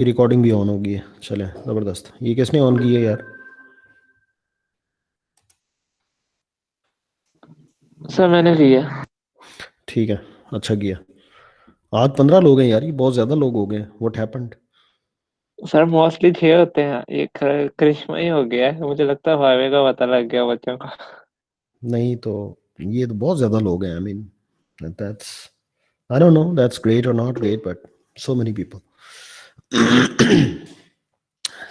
Recording भी on होगी है, चले ज़बरदस्त। ये किसने ऑन की है यार? सर मैंने किया। ठीक है, अच्छा किया। आज 15 लोग हैं यार, ये बहुत ज़्यादा लोग हो गए। What happened? सर मोस्टली 6 होते हैं, एक करिश्मा ही हो गया है, मुझे लगता है भावे का पता लग गया बच्चों को। नहीं तो ये तो बहुत ज़्यादा लोग हैं। I mean that's, I don't know that's great और not great, but so many people.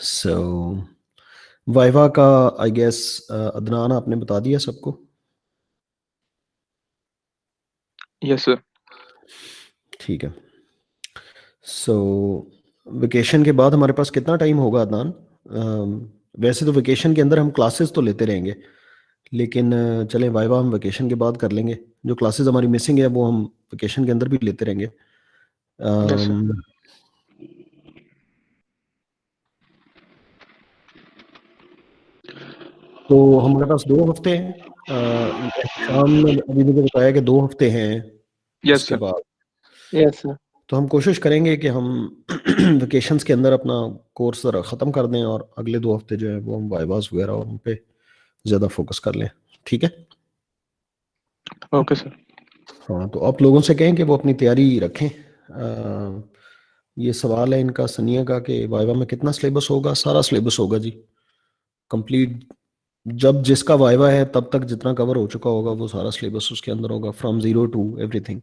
So viva का आई गेस अदनान आपने बता दिया सबको। Yes sir. ठीक है। सो वेकेशन के बाद हमारे पास कितना टाइम होगा अदनान? वैसे तो वेकेशन के अंदर हम क्लासेस तो लेते रहेंगे, लेकिन चलें वाइवा हम वेकेशन के बाद कर लेंगे। जो क्लासेस हमारी मिसिंग है वो हम वेकेशन के अंदर भी लेते रहेंगे। Yes sir. अम, तो हमारे पास 2 हफ्ते हैं। शाम ने अभी मुझे बताया कि 2 हफ्ते हैं यस इसके सर। बाद। Yes sir. तो हम कोशिश करेंगे कि हम वेकेशंस के अंदर अपना कोर्स ज़रा ख़त्म कर दें और अगले 2 हफ्ते जो है वो हम वाइवास वगैरह और उन पे ज़्यादा फोकस कर लें। ठीक है। Okay sir. हाँ, तो आप लोगों से कहें कि वो अपनी तैयारी रखें। ये सवाल है इनका सनिया का कि वाइवा में कितना सिलेबस होगा। सारा सिलेबस होगा जी, कंप्लीट। जब जिसका वाइवा है तब तक जितना कवर हो चुका होगा वो सारा सिलेबस उसके अंदर होगा, from zero to everything.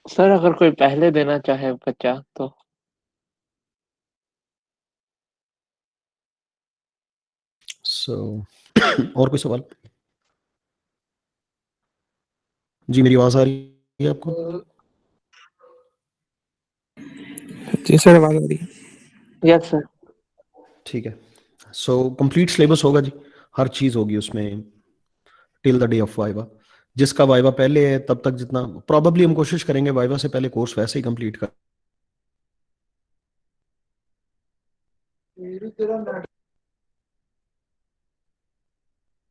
Sir अगर कोई पहले देना चाहे बच्चा तो। सो और कोई सवाल? जी मेरी आवाज़ आ रही है आपको? जी सर, आवाज आ रही है। Yes sir. ठीक है। सो कंप्लीट सिलेबस होगा जी, हर चीज़ होगी उसमें till the day of viva. जिसका वाइवा पहले है तब तक जितना प्रॉबली हम कोशिश करेंगे वाइवा से पहले कोर्स वैसे ही कंप्लीट कर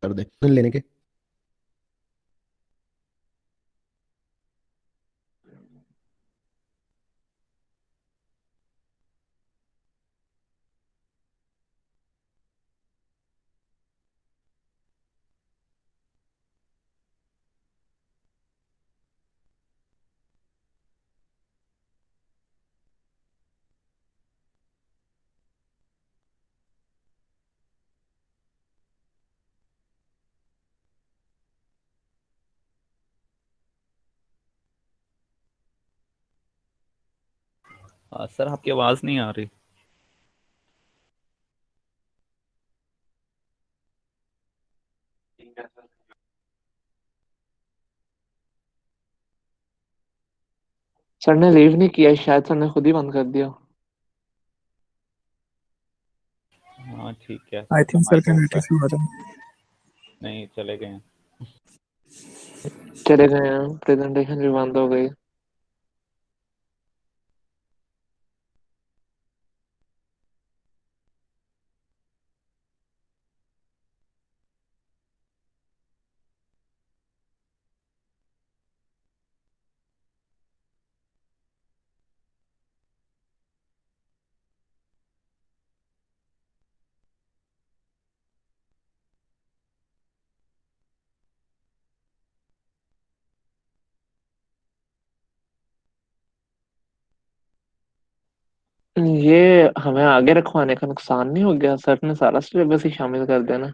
दें लेने के। सर आपकी आवाज नहीं आ रही। सर ने लीव नहीं किया, शायद सर ने खुद ही बंद कर दिया। हाँ ठीक है, आई थिंक हमारे सर का को नेट इशू आ रहा है। नहीं चले गए हैं। चले गए हैं, प्रेजेंटेशन भी बंद हो गई। ये हमें आगे रखवाने का नुकसान नहीं हो गया? सर ने सारा सिलेबस ही शामिल कर देना।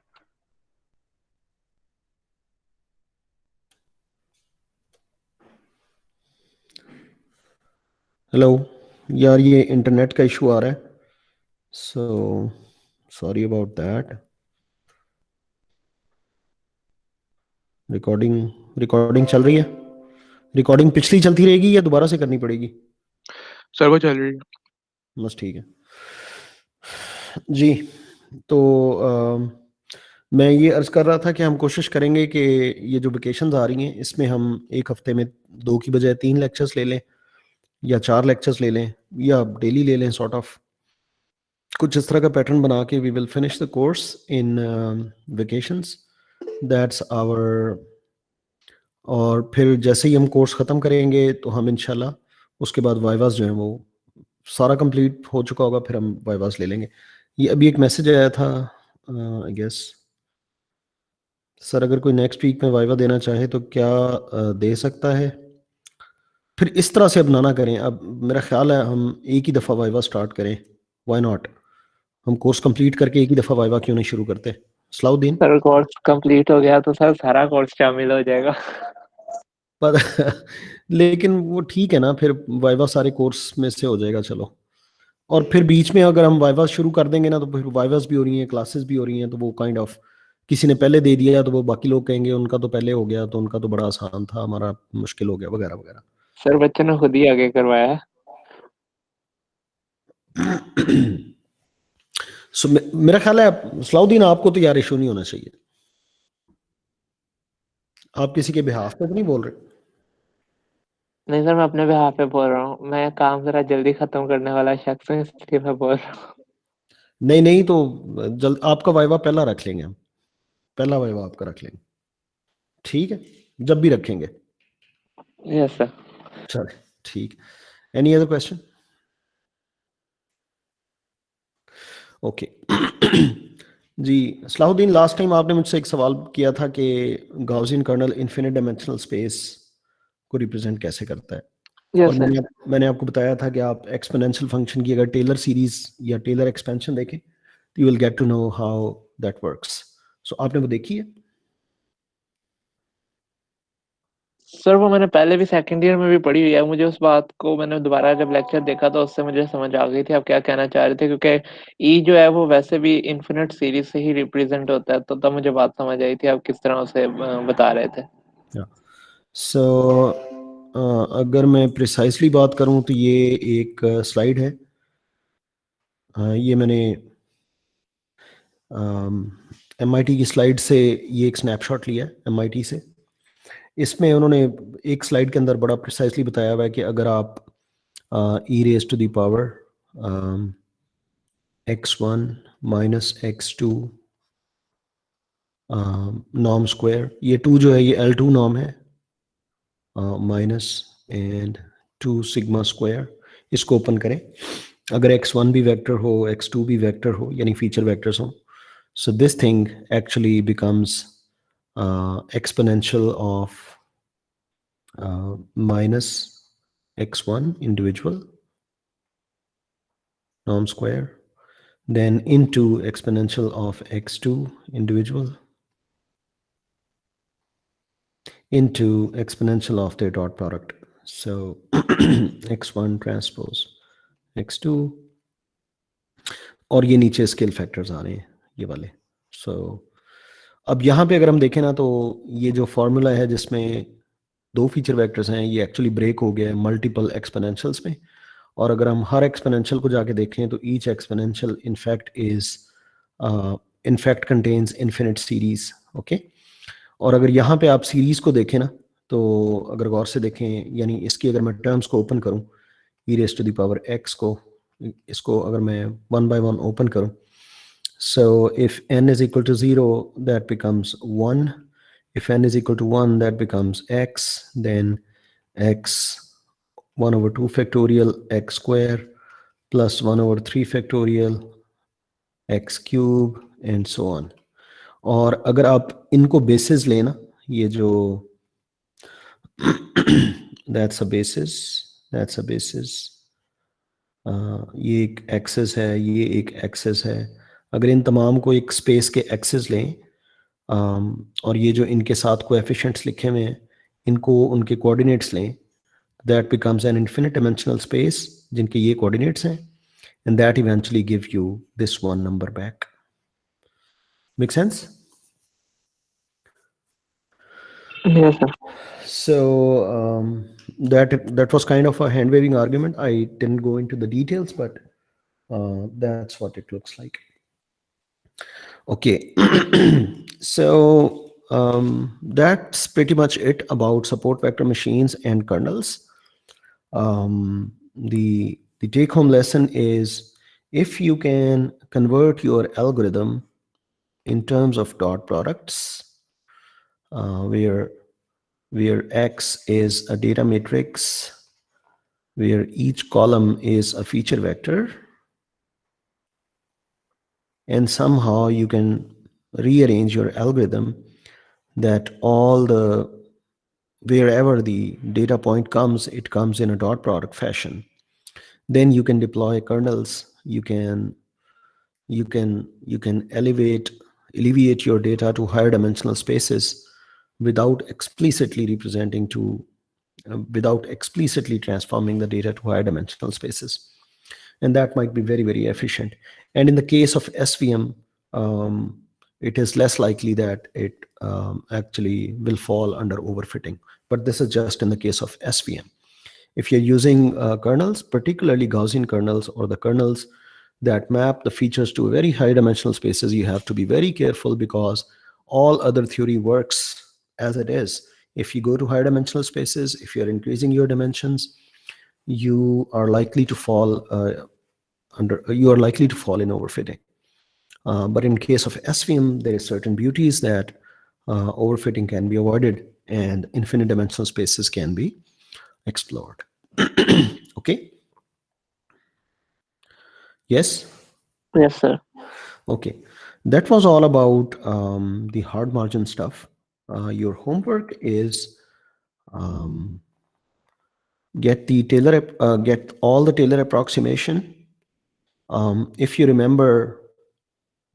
हेलो यार, ये इंटरनेट का इशू आ रहा है, so sorry about that. Recording recording चल रही है। रिकॉर्डिंग पिछली चलती रहेगी या दोबारा से करनी पड़ेगी? सर वो चल रही है। बस ठीक है जी। तो मैं ये अर्ज कर रहा था कि हम कोशिश करेंगे कि ये जो वेकेशंस आ रही हैं इसमें हम एक हफ्ते में 2 की बजाय 3 लेक्चर्स ले लें या 4 लेक्चर्स ले लें या डेली ले लें, सॉर्ट ऑफ कुछ इस तरह का पैटर्न बना के we will finish the course in vacations. That's our. और फिर जैसे ही हम कोर्स ख़त्म करेंगे तो हम इंशाल्लाह उसके बाद वाइवास जो है वो सारा कंप्लीट हो चुका होगा, फिर हम वाइवास ले लेंगे। ये अभी एक मैसेज आया था आई गेस, सर अगर कोई नेक्स्ट वीक में वाइवा देना चाहे तो क्या दे सकता है? फिर इस तरह से अब ना करें। अब मेरा ख्याल है हम एक ही दफ़ा वाइवा स्टार्ट करें, व्हाई नॉट? हम कोर्स कंप्लीट करके एक ही दफ़ा वाइवा क्यों नहीं शुरू करते? सलाउद्दीन? सर कोर्स कंप्लीट हो गया तो सर सारा कोर्स शामिल हो जाएगा। पर लेकिन वो ठीक है ना, फिर वाइवा सारे कोर्स में से हो जाएगा। चलो, और फिर बीच में अगर हम वाइवा शुरू कर देंगे ना, तो फिर वाइवास भी हो रही हैं, क्लासेस भी हो रही हैं, तो वो काइंड ऑफ किसी ने पहले दे दिया तो वो बाकी लोग कहेंगे उनका तो पहले हो गया, तो उनका तो बड़ा आसान था, हमारा मुश्किल हो गया, वगैरह वगैरह। सर बच्चों ने खुद ही आगे करवाया है। सो मेरा ख्याल है सलाउद्दीन आपको तो यार इशू नहीं होना चाहिए। आप किसी के बिहाफ पे तो नहीं बोल रहे? नहीं सर, मैं अपने बिहाफ पे बोल रहा हूँ। मैं काम जरा जल्दी खत्म करने वाला शख्स हूँ, इसलिए मैं बोल रहा हूँ। नहीं नहीं, तो जल्द आपका वाइवा पहला रख लेंगे हम, पहला वाइवा आपका रख लेंगे, ठीक है, जब भी रखेंगे। Yes sir. चले ठीक। Any other question? ओके। जी सलाहुद्दीन, लास्ट टाइम आपने मुझसे एक सवाल किया था कि Gaussian kernel infinite dimensional space को रिप्रेजेंट कैसे करता है, और यस सर। मैंने आपको बताया था कि आप एक्सपोनेंशियल फंक्शन की अगर टेलर सीरीज या टेलर एक्सपेंशन देखें तो you will get to know how that works. So आपने वो देखी है? सर वो मैंने पहले भी सेकंड ईयर में भी पढ़ी हुई है। मुझे उस बात को मैंने दोबारा जब लेक्चर देखा तो उससे मुझे समझ आ गई थी आप क्या कहना चाह रहे थे, क्योंकि ई जो है वो वैसे भी इन्फिनिट सीरीज से ही रिप्रेजेंट होता है, तो तब मुझे बात समझ आई थी आप किस तरह उसे बता रहे थे। सो अगर मैं प्रिसाइसली बात करूं तो ये एक स्लाइड है, ये मैंने MIT की स्लाइड से ये एक स्नैपशॉट लिया है MIT से। इसमें उन्होंने एक स्लाइड के अंदर बड़ा प्रिसाइसली बताया हुआ है कि अगर आप e raise to the power x1 minus x2 norm square, ये 2 जो है ये L2 नॉर्म है, माइनस एंड 2 सिग्मा स्क्वायर, इसको ओपन करें। अगर x1 भी वेक्टर हो, x2 भी वेक्टर हो, यानी फीचर वेक्टर्स हो, so this thing actually becomes exponential of minus x1 individual norm square, then into exponential of x2 individual into exponential of their dot product. So x1 transpose x2, और ये नीचे scale factors आ रहे हैं ये वाले। सो अब यहाँ पे अगर हम देखें ना, तो ये जो फॉर्मूला है जिसमें 2 फीचर वेक्टर्स हैं, ये एक्चुअली ब्रेक हो गया है मल्टीपल एक्सपोनेंशियल्स में। और अगर हम हर एक्सपोनेंशियल को जाके देखें तो each exponential in fact contains infinite series. Okay, और अगर यहाँ पे आप सीरीज को देखें ना, तो अगर गौर से देखें, यानी इसकी अगर मैं टर्म्स को ओपन करूँ, e raise to the power x को, इसको अगर मैं 1 by 1 ओपन करूँ, so if n is equal to 0 that becomes 1, if n is equal to 1 that becomes x, then x 1 over 2 factorial x square plus 1 over 3 factorial x cube and so on. और अगर आप इनको basis लेना, ये जो that's a basis, ये एक access है, ये एक एक्सेस है। अगर इन तमाम को एक स्पेस के एक्सेस लें, और ये जो इनके साथ कोएफिशिएंट्स लिखे हुए हैं इनको उनके कोऑर्डिनेट्स लें, that becomes an infinite dimensional space जिनके ये कोऑर्डिनेट्स हैं, and that eventually give you this one number back. Make sense? Yes sir. So that was kind of a hand waving argument. I didn't go into the details, but that's what it looks like. Okay. So that's pretty much it about support vector machines and kernels. The take home lesson is, if you can convert your algorithm in terms of dot products, where x is a data matrix where each column is a feature vector, and somehow you can rearrange your algorithm that wherever the data point comes, it comes in a dot product fashion. Then you can deploy kernels. You can alleviate your data to higher dimensional spaces without explicitly transforming the data to higher dimensional spaces. And that might be very, very efficient. And in the case of SVM, it is less likely that it actually will fall under overfitting. But this is just in the case of SVM. If you're using kernels, particularly Gaussian kernels or the kernels that map the features to very high dimensional spaces, you have to be very careful, because all other theory works as it is. If you go to higher dimensional spaces, if you're increasing your dimensions, you are likely to fall in overfitting. But in case of SVM, there is certain beauties that overfitting can be avoided and infinite dimensional spaces can be explored. Okay. Yes. Yes, sir. Okay. That was all about the hard margin stuff. Your homework is get all the Taylor approximation. If you remember,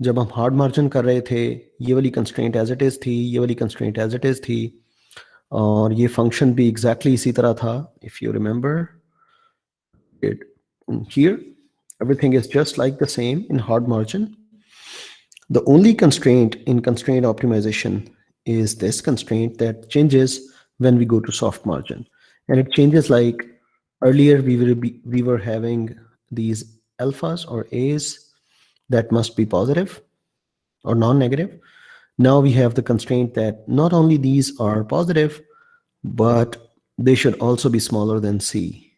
जब हम hard margin कर रहे थे, ये वाली constraint as it is थी, ये वाली कंस्ट्रेंट एज इट इज थी, और ये फंक्शन भी एग्जैक्टली इसी तरह था. If you remember it here, everything is just like the same in hard margin. The only constraint in constraint optimization is this constraint that changes when we go to soft margin, and it changes like earlier we were having these alphas or a's that must be positive or non-negative. Now we have the constraint that not only these are positive, but they should also be smaller than C.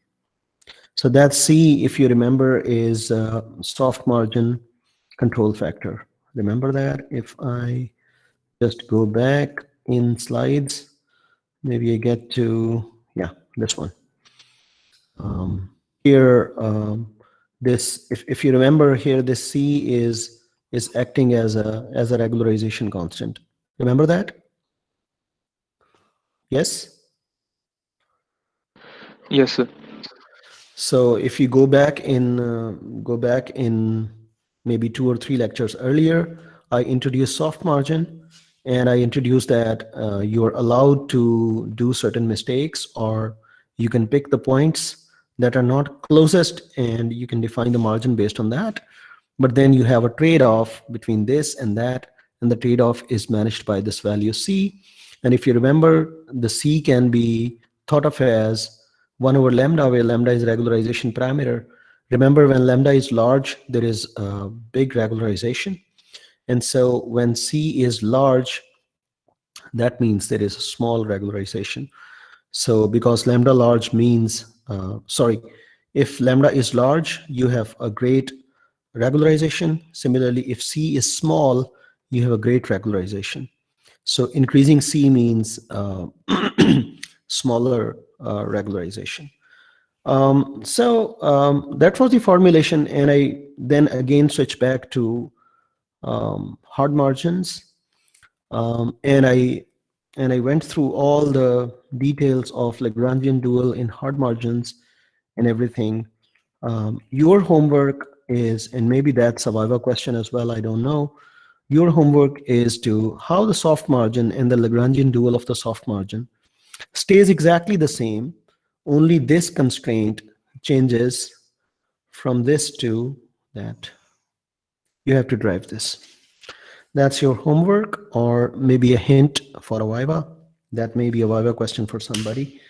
So that C, if you remember, is soft margin control factor. Remember that? If I just go back in slides, maybe I get to, yeah, this one. Here, this, if you remember here, this C is acting as a regularization constant. Remember that? Yes? Yes, sir. So if you go back in maybe 2 or 3 lectures earlier, I introduced soft margin, and I introduced that you're allowed to do certain mistakes, or you can pick the points that are not closest, and you can define the margin based on that. But then you have a trade-off between this and that, and the trade-off is managed by this value C. And if you remember, the C can be thought of as 1 over lambda, where lambda is regularization parameter. Remember, when lambda is large, there is a big regularization. And so when C is large, that means there is a small regularization. So because lambda large means, if lambda is large, you have a great regularization. Similarly, if C is small, you have a great regularization. So increasing C means smaller regularization. That was the formulation, and I then again switched back to hard margins, and I went through all the details of Lagrangian dual in hard margins and everything. Your homework is, and maybe that's a Viva question as well, I don't know. Your homework is to how the soft margin and the Lagrangian dual of the soft margin stays exactly the same, only this constraint changes from this to that. You have to drive this. That's your homework, or maybe a hint for a Viva. That may be a Viva question for somebody.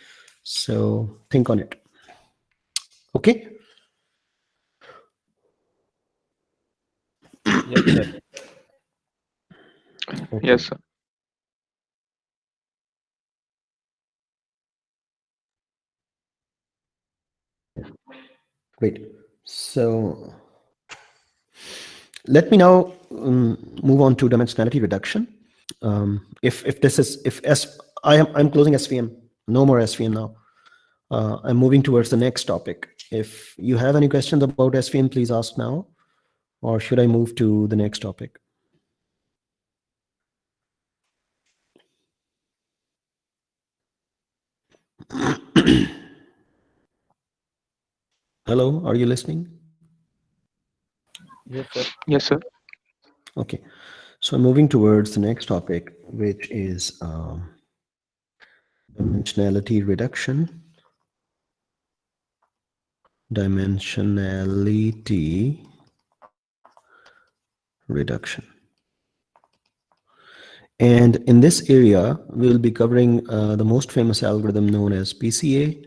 So think on it. Okay? Yes, sir. Okay. Yes, sir. Great. So let me now move on to dimensionality reduction. I'm closing SVM. No more SVM now. I'm moving towards the next topic. If you have any questions about SVM, please ask now, or should I move to the next topic? Hello, are you listening? Yes, sir. Yes, sir. Okay, so I'm moving towards the next topic, which is dimensionality reduction. Dimensionality reduction. And in this area, we will be covering the most famous algorithm known as PCA,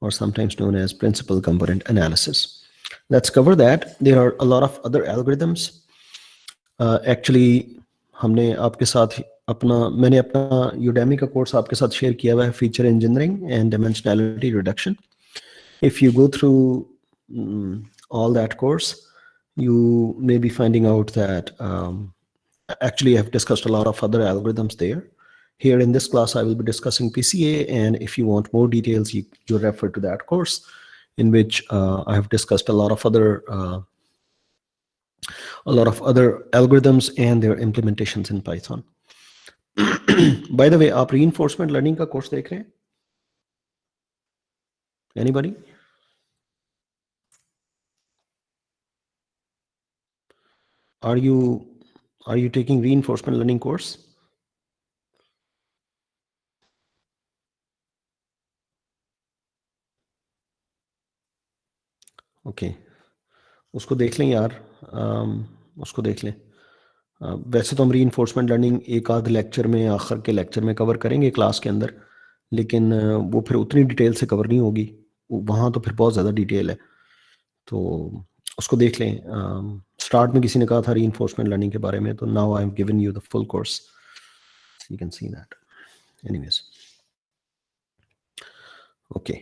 or sometimes known as principal component analysis. Let's cover that. There are a lot of other algorithms. Actually, मैंने अपना Udemy का course आपके साथ share किया हुआ है, feature engineering and dimensionality reduction. If you go through all that course, you may be finding out that actually I've discussed a lot of other algorithms there. Here in this class, I will be discussing PCA, and if you want more details, you refer to that course in which I have discussed a lot of other algorithms and their implementations in Python. By the way, आप reinforcement learning का course देख रहे हैं? Anybody? Are you taking reinforcement learning course? Okay, उसको देख लें यार, उसको देख लें. वैसे तो हम रीइंफोर्समेंट लर्निंग एक आध लेक्चर में, आखिर के लेक्चर में कवर करेंगे क्लास के अंदर, लेकिन वो फिर उतनी डिटेल से कवर नहीं होगी, वहाँ तो फिर बहुत ज़्यादा डिटेल है, तो उसको देख लें. स्टार्ट में किसी ने कहा था रीइंफोर्समेंट लर्निंग के बारे में, तो now I am given you the full course, you can see that. Anyways, okay.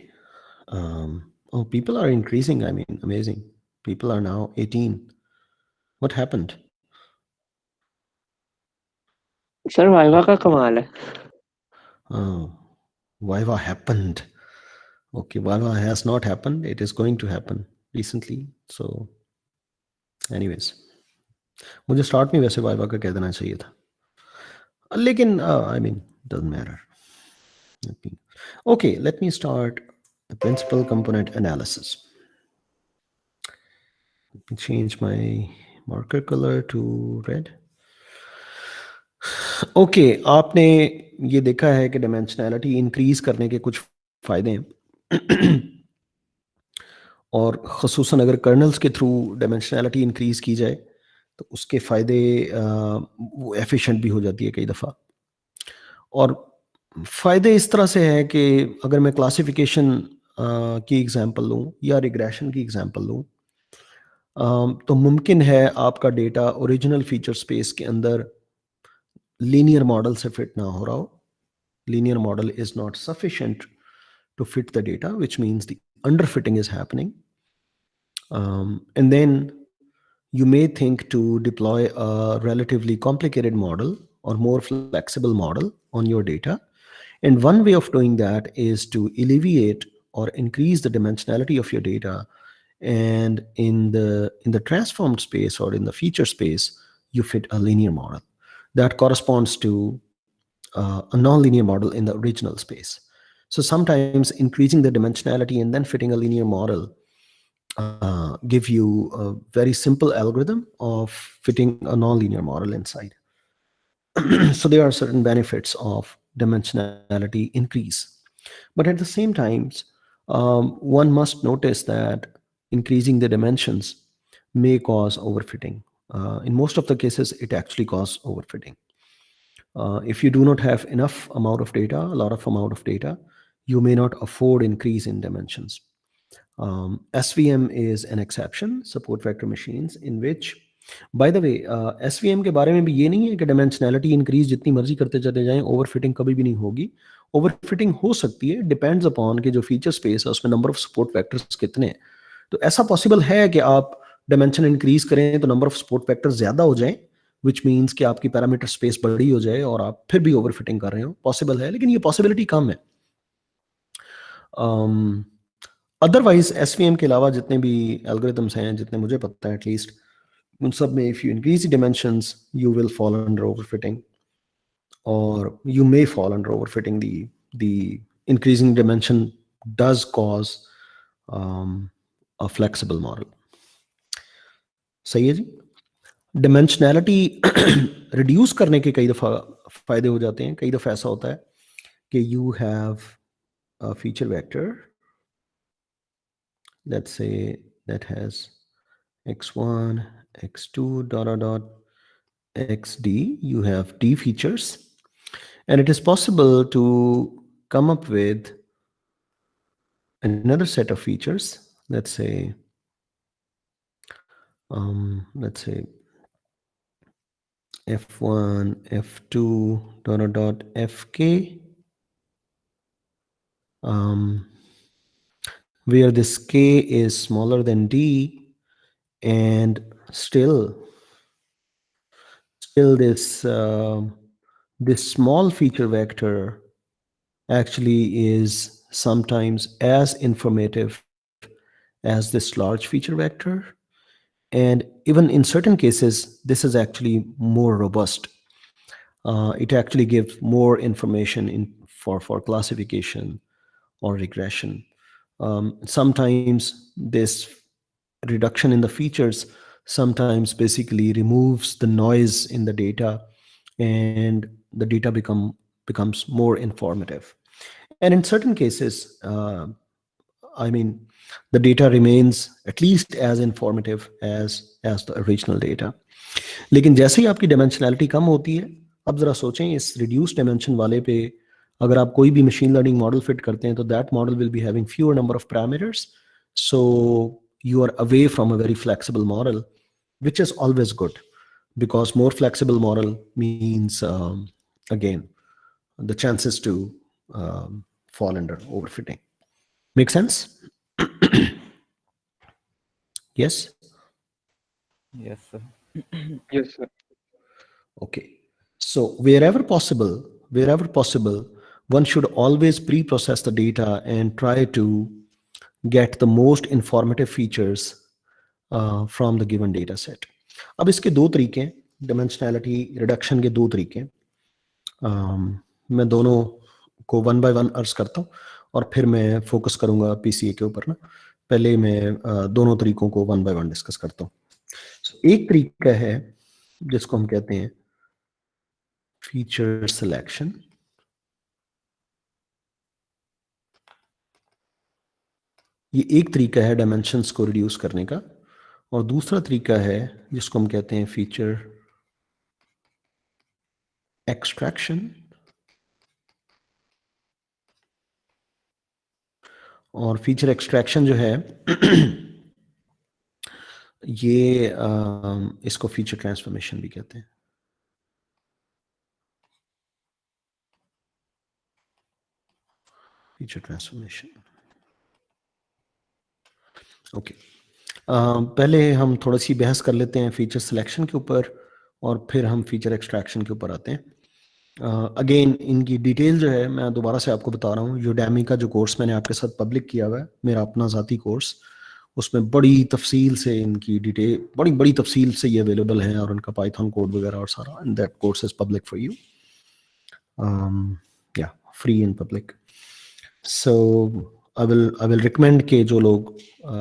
Oh, people are increasing. I mean, amazing. People are now 18. What happened? Sir viva का कमाल है. Oh, Viva happened. Okay, Viva has not happened. It is going to happen recently. So, anyways, मुझे start में वैसे Viva का कह देना चाहिए था, लेकिन I mean, doesn't matter. Okay, let me start the principal component analysis. Let me change my marker color to red. Okay, आपने ये देखा है कि डायमेंशनैलिटी इंक्रीज करने के कुछ फायदे हैं, और ख़ुसूसन अगर कर्नल्स के थ्रू डायमेंशनैलिटी इंक्रीज की जाए तो उसके फायदे वो एफिशिएंट भी हो जाती है कई दफ़ा. और फायदे इस तरह से है कि अगर मैं क्लासिफिकेशन की एग्जांपल लूँ या रिग्रेशन की एग्जांपल लूँ, तो मुमकिन है आपका डेटा ओरिजिनल फीचर स्पेस के अंदर लीनियर मॉडल से फिट ना हो रहा हो. Linear model is not sufficient to fit the data, which means the underfitting is happening. And then you may think to deploy a relatively complicated model or more flexible model on your data. And one way of doing that is to alleviate or increase the dimensionality of your data. And in the transformed space or in the feature space, you fit a linear model that corresponds to a nonlinear model in the original space. So sometimes increasing the dimensionality and then fitting a linear model give you a very simple algorithm of fitting a nonlinear model inside. So there are certain benefits of dimensionality increase. But at the same time, one must notice that increasing the dimensions may cause overfitting. In most of the cases, it actually causes overfitting. If you do not have enough amount of data, a lot of amount of data, you may not afford increase in dimensions. SVM is an exception, support vector machines, in which, by the way, SVM के बारे में भी ये नहीं है कि dimensionality increase जितनी मर्जी करते चले जाएं, overfitting कभी भी नहीं होगी. Overfitting हो सकती है, depends upon कि जो feature space है उसमें number of support vectors कितने हैं. तो ऐसा possible है कि आप dimension increase करें तो number of support vectors ज़्यादा हो जाएं, which means कि आपकी पैरामीटर स्पेस बड़ी हो जाए और आप फिर भी ओवरफिटिंग कर रहे हो. पॉसिबल है, लेकिन ये पॉसिबिलिटी कम है. अदरवाइज एसवीएम के अलावा जितने भी एल्गोरिथम्स हैं, जितने मुझे पता है एटलीस्ट, उन सब में if you increase the dimensions you will fall under overfitting, or you may fall under overfitting. The increasing dimension does cause a flexible model. सही है जी. डिमेंशनैलिटी रिड्यूस करने के कई दफ़ा फायदे हो जाते हैं. कई दफ़ा ऐसा होता है कि you have a feature vector, let's say, that has x1, x2, dot dot dot, xd. You have d features, and it is possible to come up with another set of features. Let's say f1, f2, dot dot dot, fk, where this k is smaller than d, and still this small feature vector actually is sometimes as informative as this large feature vector, and even in certain cases this is actually more robust. It actually gives more information for classification or regression. Sometimes this reduction in the features sometimes basically removes the noise in the data, and the data becomes more informative. And in certain cases, the data remains at least as informative as the original data. लेकिन जैसे ही आपकी dimensionality कम होती है, अब जरा सोचें इस reduce dimension वाले पे अगर आप कोई भी मशीन लर्निंग मॉडल फिट करते हैं तो that model will be having fewer number of parameters, so you are away from a very flexible model, which is always good, because more flexible model means again the chances to fall under overfitting. Make sense? Yes. Yes, sir. Yes, sir. Okay. So wherever possible, one should always pre-process the data and try to get the most informative features from the given data set. अब इसके दो तरीके हैं, dimensionality reduction के दो तरीके हैं. मैं दोनों को वन बाय वन अर्ज करता हूँ और फिर मैं फोकस करूंगा पीसीए के ऊपर ना. पहले मैं दोनों तरीकों को वन बाय वन डिस्कस करता हूँ. एक तरीका है जिसको हम कहते हैं फीचर सिलेक्शन. ये एक तरीका है डायमेंशंस को रिड्यूस करने का, और दूसरा तरीका है जिसको हम कहते हैं फीचर एक्सट्रैक्शन. और फीचर एक्सट्रैक्शन जो है ये इसको फीचर ट्रांसफॉर्मेशन भी कहते हैं. Feature transformation. ओके. पहले हम थोड़ी सी बहस कर लेते हैं फीचर सिलेक्शन के ऊपर और फिर हम फीचर एक्सट्रैक्शन के ऊपर आते हैं. अगेन इनकी डिटेल जो है मैं दोबारा से आपको बता रहा हूँ. यूडेमी का जो कोर्स मैंने आपके साथ पब्लिक किया हुआ है, मेरा अपना ज़ाती कोर्स, उसमें बड़ी तफसील से इनकी डिटेल बड़ी तफसील से ये अवेलेबल है, और उनका पाइथन कोड वगैरह और सारा, and that course is public for you, या free in public. So I will recommend कि जो लोग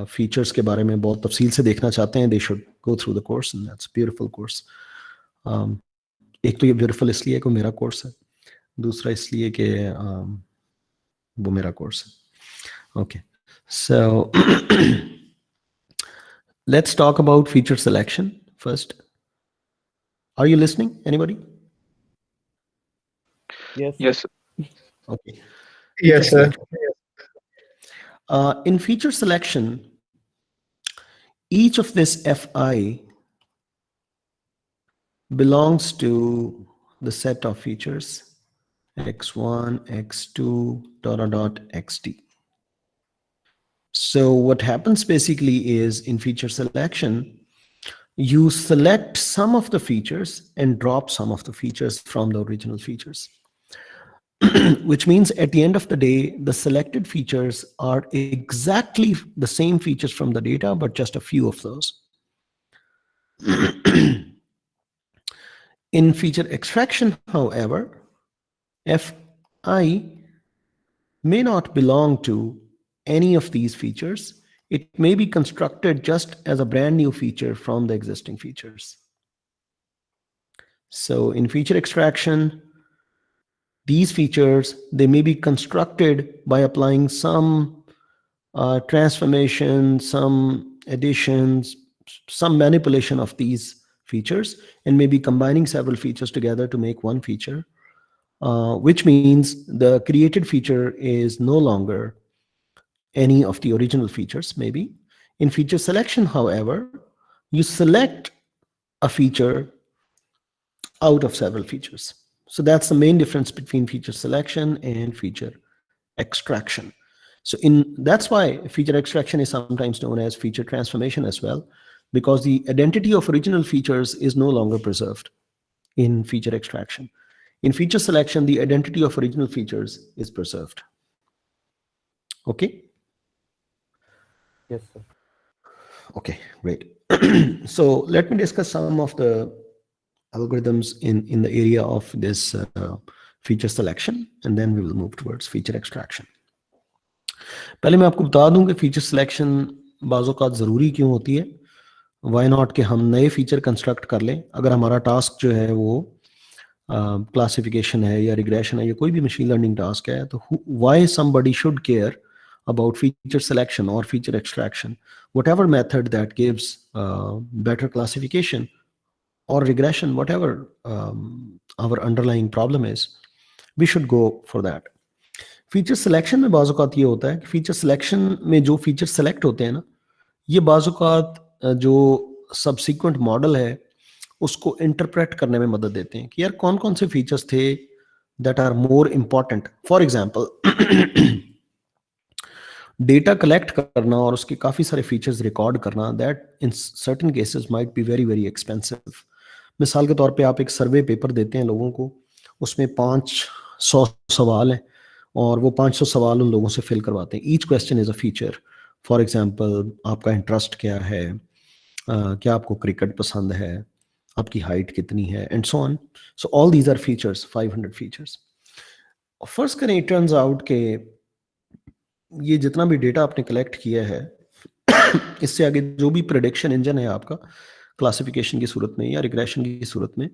फीचर्स के बारे में बहुत तफसील से देखना चाहते हैं, they should go through the course, and that's beautiful course. एक तो ये ब्यूटीफुल इसलिए कि मेरा कोर्स है, दूसरा इसलिए कि वो मेरा कोर्स है. Okay, so let's talk about feature selection first. Are you listening, anybody? Yes. Yes. Okay. Yes, sir. In feature selection, each of this fi belongs to the set of features x1, x2, dot dot dot, xd. So what happens basically is, in feature selection, you select some of the features and drop some of the features from the original features. which means at the end of the day, the selected features are exactly the same features from the data, but just a few of those. In feature extraction, however, Fi may not belong to any of these features. It may be constructed just as a brand new feature from the existing features. So in feature extraction, these features, they may be constructed by applying some transformation, some additions, some manipulation of these features, and maybe combining several features together to make one feature, which means the created feature is no longer any of the original features, maybe. In feature selection, however, you select a feature out of several features. So that's the main difference between feature selection and feature extraction. So that's why feature extraction is sometimes known as feature transformation as well, because the identity of original features is no longer preserved in feature extraction. In feature selection, the identity of original features is preserved. Okay? Yes, sir. Okay, great. So let me discuss some of the algorithms in the area of this feature selection, and then we will move towards feature extraction. पहले मैं आपको बता दूं कि feature selection बाज़ औक़ात ज़रूरी क्यों होती है. वाई नॉट कि हम नए फीचर कंस्ट्रक्ट कर लें. अगर हमारा टास्क जो है वो क्लासिफिकेशन है या रिग्रेशन है या कोई भी मशीन लर्निंग टास्क है, तो why somebody should care about feature selection or feature extraction, whatever method that gives better classification or regression, whatever our underlying problem is, we should go for that. Feature selection में बाज़ औक़ात ये होता है कि feature selection में जो feature select होते हैं ना, ये बाज़ औक़ात जो सबसिक्वेंट मॉडल है उसको इंटरप्रेट करने में मदद देते हैं कि यार कौन कौन से फीचर्स थे that are more important. For example, data collect करना और उसके काफ़ी सारे फीचर्स रिकॉर्ड करना, that in certain cases might be very very expensive. मिसाल के तौर पे आप एक सर्वे पेपर देते हैं लोगों को, उसमें 500 सवाल हैं और वो 500 सवाल उन लोगों से फिल करवाते हैं. Each question is a feature. For example, आपका इंटरेस्ट क्या है, क्या आपको क्रिकेट पसंद है, आपकी हाइट कितनी है, and so on. So all these are features, 500 features. First करें, इट टर्न्स आउट के ये जितना भी डेटा आपने कलेक्ट किया है इससे आगे जो भी प्रेडिक्शन इंजन है आपका क्लासिफिकेशन की सूरत में या रिग्रेशन की सूरत में,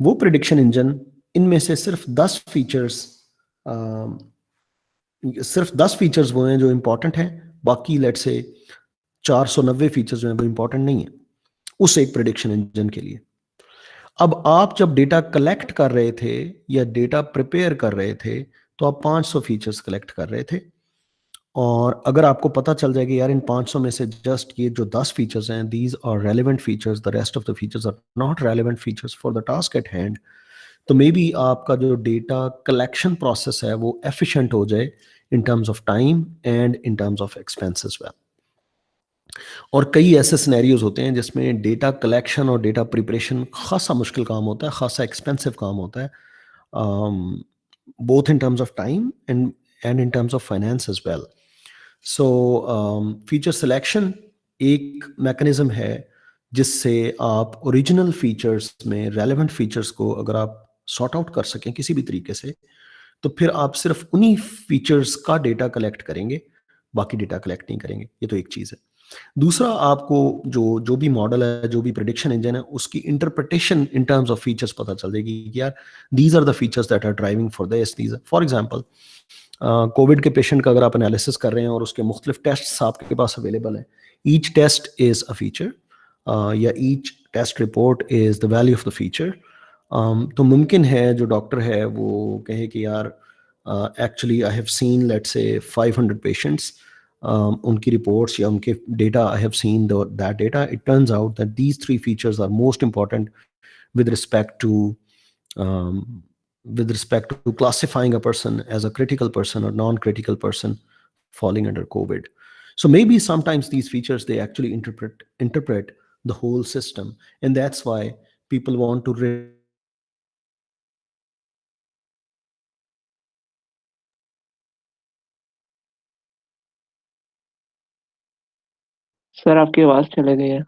वो प्रेडिक्शन इंजन इनमें से सिर्फ 10 फीचर्स वो हैं जो इंपॉर्टेंट हैं. बाकी लेट से 490 फीचर्स जो हैं वो इंपॉर्टेंट नहीं है उस एक प्रेडिक्शन इंजन के लिए. अब आप जब डेटा कलेक्ट कर रहे थे या डेटा प्रिपेयर कर रहे थे तो आप 500 फीचर्स कलेक्ट कर रहे थे, और अगर आपको पता चल जाए कि यार इन 500 में से जस्ट ये जो 10 फीचर्स हैं, these are relevant features, the rest of the features are not relevant features for the task at hand, तो मे बी आपका जो डेटा कलेक्शन प्रोसेस है वो एफिशिएंट हो जाए in terms of time and in terms of expense as well. और कई ऐसे सिनेरियोज होते हैं जिसमें डेटा कलेक्शन और डेटा प्रिपरेशन खासा मुश्किल काम होता है, खासा एक्सपेंसिव काम होता है, both in terms of time and in terms of finance as well. So feature selection एक मैकेनिज्म है जिससे आप ओरिजिनल फीचर्स में रेलेवेंट फीचर्स को अगर आप सॉर्ट आउट कर सकें किसी भी तरीके से, तो फिर आप सिर्फ उन्हीं फीचर्स का डेटा कलेक्ट करेंगे, बाकी डेटा कलेक्ट नहीं करेंगे. ये तो एक चीज़ है. दूसरा, आपको जो भी मॉडल है, जो भी प्रेडिक्शन इंजन है, उसकी interpretation in terms of features पता चल जाएगी कि यार these are the features that are driving for this. These for example, Covid के पेशेंट का अगर आप एनालिसिस कर रहे हैं और उसके मुख्तलिफ टेस्ट आपके पास अवेलेबल है, each test is a feature या each test report is the value of the feature. तो मुमकिन है जो डॉक्टर है वो कहे कि यार actually I have seen let's say 500 patients, उनकी रिपोर्ट्स या उनके data, I have seen that data. It turns out that these 3 features are most important with respect to classifying a person as a critical person or non-critical person falling under COVID. So maybe sometimes these features, they actually interpret the whole system, and that's why people want to sir आपकी आवाज चली गई है।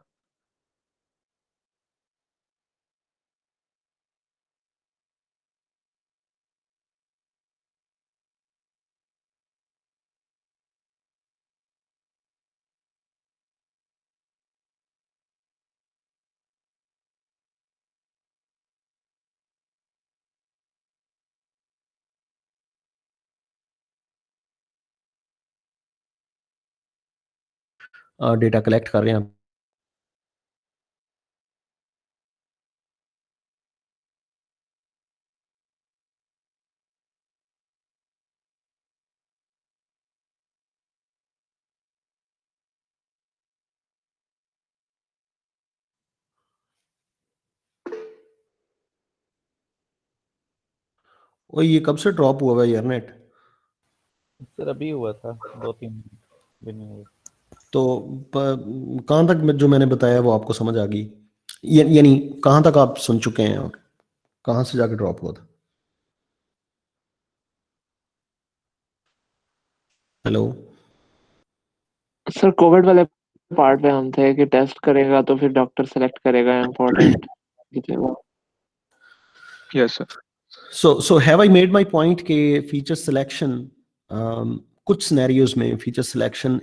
Data collect कर रहे हैं आप। ओ ये कब से ड्रॉप हुआ है यार नेट? सर अभी हुआ था 2-3 भी नहीं हुए। तो कहाँ तक जो मैंने बताया वो आपको समझ आ गई? यानी कहाँ तक आप सुन चुके हैं और कहाँ से जाके ड्रॉप हुआ था? हेलो? सर कोविड वाले पार्ट पे हम थे कि टेस्ट करेगा तो फिर डॉक्टर सेलेक्ट करेगा इम्पोर्टेंट वो। Yes, sir. So have I made my point कि फीचर सिलेक्शन कुछ सिनेरियोज में फीचर सिलेक्शन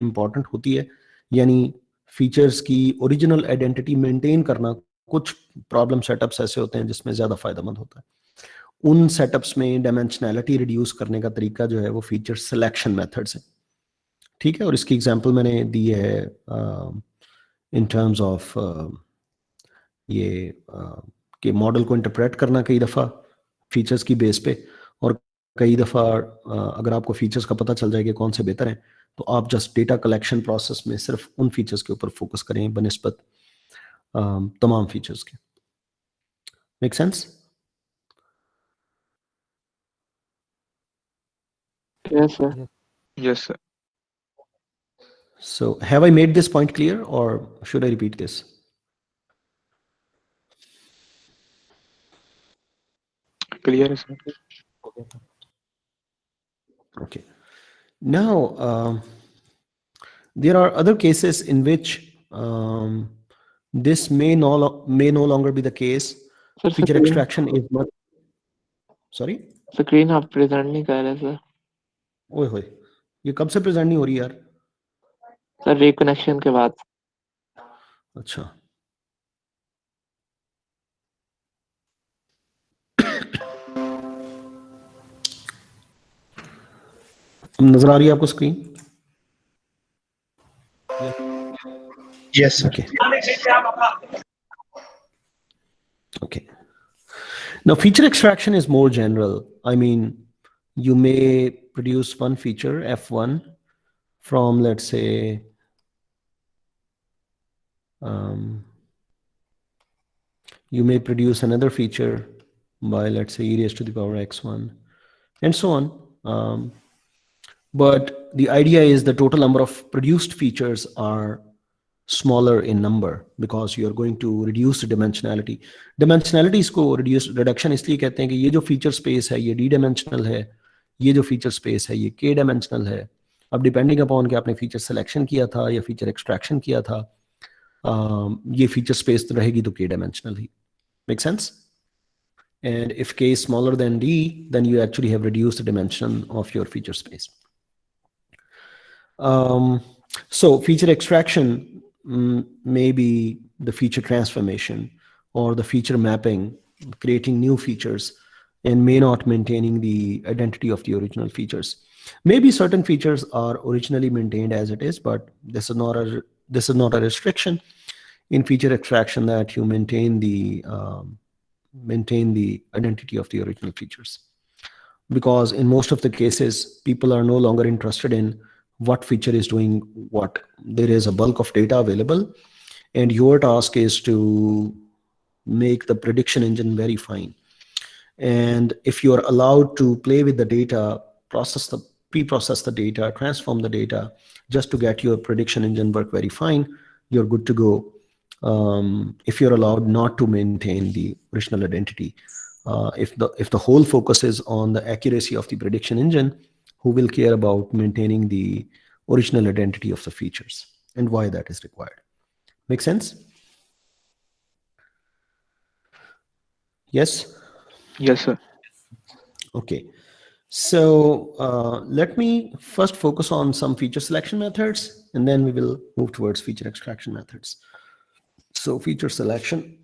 इंपॉर्टेंट होती है, यानी फीचर्स की ओरिजिनल आइडेंटिटी मेंटेन करना कुछ प्रॉब्लम सेटअप्स ऐसे होते हैं जिसमें ज़्यादा फायदेमंद होता है। उन सेटअप्स में डायमेंशनैलिटी रिड्यूस करने का तरीका जो है वो फीचर सिलेक्शन मेथड से, ठीक है। और इसकी एग्जांपल मैंने दी है इन टर्म्स ऑफ ये कि मॉडल को इंटरप्रेट करना कई दफ़ा फीचर्स की बेस पे, और कई दफ़ा अगर आपको फीचर्स का पता चल जाए कि कौन से बेहतर हैं तो आप जस्ट डेटा कलेक्शन प्रोसेस में सिर्फ उन फीचर्स के ऊपर फोकस करें बनिस्बत तमाम फीचर्स के। Make sense? Yes sir. Yes, sir. So have I made this point clear or should I repeat this? Clear, sir. Okay, sir. Okay. Now, there are other cases in which this may no longer be the case. Sir Feature extraction is not. Sorry? Screen आप present नहीं कर रहे sir. ओए होए, ये कब से present नहीं हो रही यार? सर रिकनेक्शन के बाद। अच्छा, नजर आ रही है आपको screen? Yes, sir. Okay. Okay. Now, feature extraction is more general. I mean, you may produce one feature, F1, from, let's say, you may produce another feature by, let's say, e raised to the power x1, and so on. But the idea is the total number of produced features are smaller in number because you are going to reduce the dimensionality. Dimensionality इसको reduction इसलिए कहते हैं कि ये जो feature space है ये d-dimensional है, ये जो feature space है ये k-dimensional है। अब depending upon कि आपने feature selection किया था या feature extraction किया था, ये feature space तो रहेगी तो k-dimensional he. Make sense? And if k is smaller than d, then you actually have reduced the dimension of your feature space. So feature extraction may be the feature transformation or the feature mapping, creating new features, and may not maintaining the identity of the original features. Maybe certain features are originally maintained as it is, but this is not a restriction in feature extraction that you maintain the identity of the original features. Because in most of the cases, people are no longer interested in what feature is doing what. There is a bulk of data available, and your task is to make the prediction engine very fine. And if you are allowed to play with the data, pre-process the data, transform the data, just to get your prediction engine work very fine, you're good to go. If you're allowed not to maintain the original identity, if the whole focus is on the accuracy of the prediction engine, who will care about maintaining the original identity of the features? and why that is required. Make sense? Yes? Yes, sir. Okay. So let me first focus on some feature selection methods, and then we will move towards feature extraction methods. So feature selection.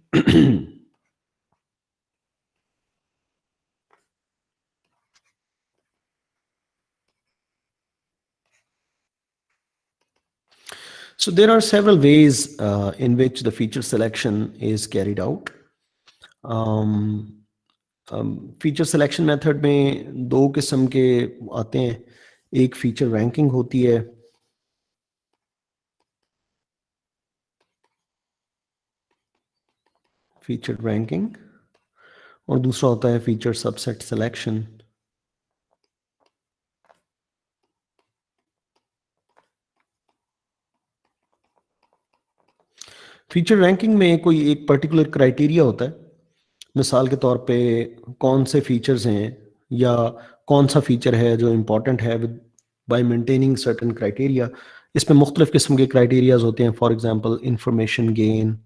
So there are several ways in which the feature selection is carried out. Feature selection method में दो किस्म के आते हैं. एक feature ranking होती है, feature ranking, और दूसरा होता है feature subset selection. Feature ranking में कोई एक पर्टिकुलर क्राइटेरिया होता है. मिसाल के तौर पे कौन से फीचर्स हैं या कौन सा फीचर है जो इम्पोर्टेंट है बाय मेंटेनिंग सर्टेन क्राइटेरिया. इसमें मुख्तलिफ किस्म के क्राइटेरियाज होते हैं. फॉर एग्जांपल इंफॉर्मेशन गेन,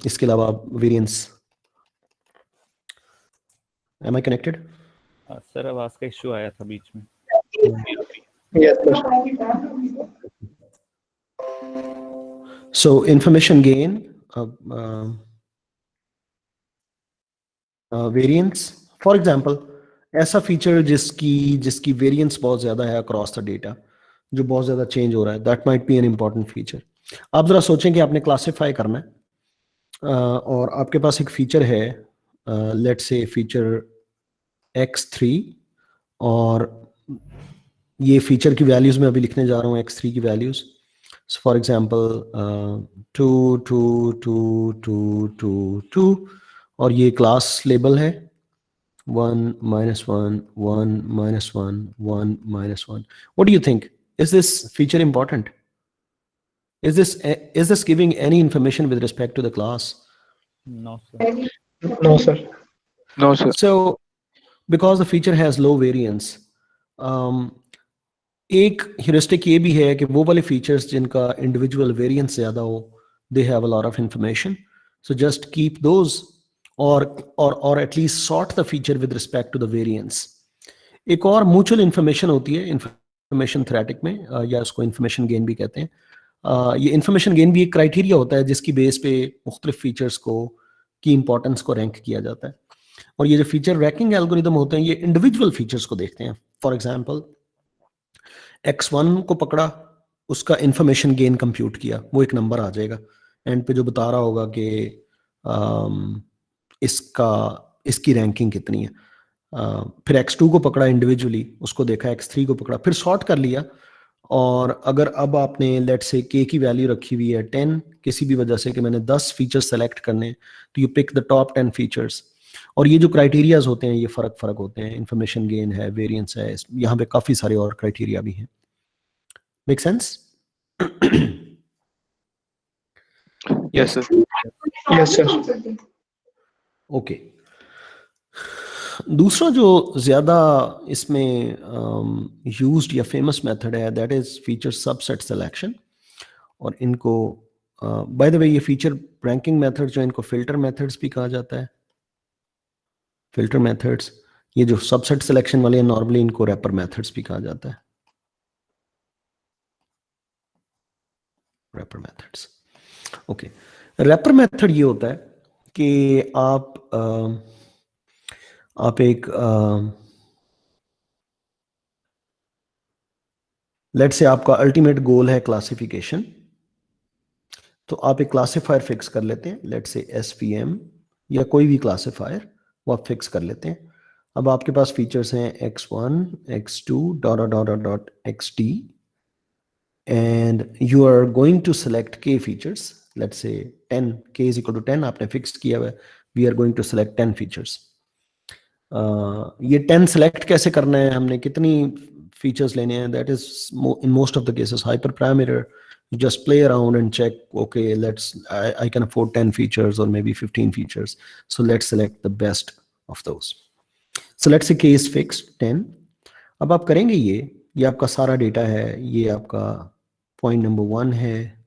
इसके अलावा variance. Am I connected? Sir आवाज का इशू आया था बीच में. Yes, sir. So information gain, variance. For example, ऐसा फीचर जिसकी वेरिएंस बहुत ज्यादा है अक्रॉस द डेटा, जो बहुत ज्यादा चेंज हो रहा है, that might be an important feature. आप जरा सोचें कि आपने क्लासिफाई करना है और आपके पास एक फीचर है, लेट्स से फीचर x3, और ये फीचर की वैल्यूज मैं अभी लिखने जा रहा हूँ x3 की वैल्यूज. फॉर एग्जांपल 2 2 2 2 2 2, और ये क्लास लेबल है 1 -1 1 -1 1 -1. What do you think? Is this feature important? Is this giving any information with respect to the class? No sir. No, sir. No, sir. So because the feature has low variance, एक heuristic ये भी है कि वो वाले features जिनका individual variance ज्यादा हो, they have a lot of information, so just keep those, और at least sort the feature with respect to the variance. एक और म्यूचुअल इंफॉर्मेशन होती है इंफॉर्मेशन थ्रेटिक में, या उसको इंफॉर्मेशन गेन भी कहते हैं. ये इंफॉर्मेशन गेन भी एक क्राइटेरिया होता है जिसकी बेस पे मुख्तलिफ फीचर्स की इंपॉर्टेंस को रैंक किया जाता है. और ये जो फीचर रैंकिंग एल्गोरिदम होते हैं, ये इंडिविजुअल फीचर्स को देखते हैं. फॉर एग्जांपल x1 को पकड़ा, उसका इंफॉर्मेशन गेन कंप्यूट किया, वो एक नंबर आ जाएगा एंड पे जो बता रहा होगा कि इसकी रैंकिंग कितनी है. फिर x2 को पकड़ा इंडिविजुअली, उसको देखा, x3 को पकड़ा, फिर सॉर्ट कर लिया, और अगर अब आपने लेट से k की वैल्यू रखी हुई है 10, किसी भी वजह से कि मैंने 10 फीचर्स सेलेक्ट करने, तो you pick the top 10 features. और ये जो क्राइटेरियाज होते हैं ये फर्क होते हैं. इंफॉर्मेशन गेन है, वेरिएंस है, यहाँ पे काफी सारे और क्राइटेरिया भी हैं. Make sense? Yes, sir. Yes, sir. Okay. दूसरा जो ज्यादा इसमें यूज्ड या फेमस मेथड है, that is feature subset selection. और इनको बाय द वे ये फीचर रैंकिंग मेथड जो इनको फिल्टर मेथड्स भी कहा जाता है. फिल्टर मेथड्स, ये जो सबसेट सिलेक्शन वाले हैं नॉर्मली इनको रैपर मेथड्स भी कहा जाता है. Wrapper methods. Okay. Wrapper method ये होता है कि आप एक लेट्स से आपका अल्टीमेट गोल है क्लासिफिकेशन, तो आप एक क्लासिफायर फिक्स कर लेते हैं, लेट्स से SVM या कोई भी क्लासिफायर वो आप फिक्स कर लेते हैं. अब आपके पास फीचर्स हैं x1 x2 ... xt, and you are going to select k features. Let's say 10, k is equal to 10 आपने फिक्स किया हुआ है. We are going to select 10 features. ये 10 सेलेक्ट कैसे करना है, हमने कितनी फीचर्स लेने हैं, that is in most of the cases hyper parameter You just play around and check, okay, I can afford 10 features or maybe 15 features. So let's select the best of those. So let's say case fixed 10. अब आप करेंगे ये आपका सारा data है, ये आपका point number 1 है,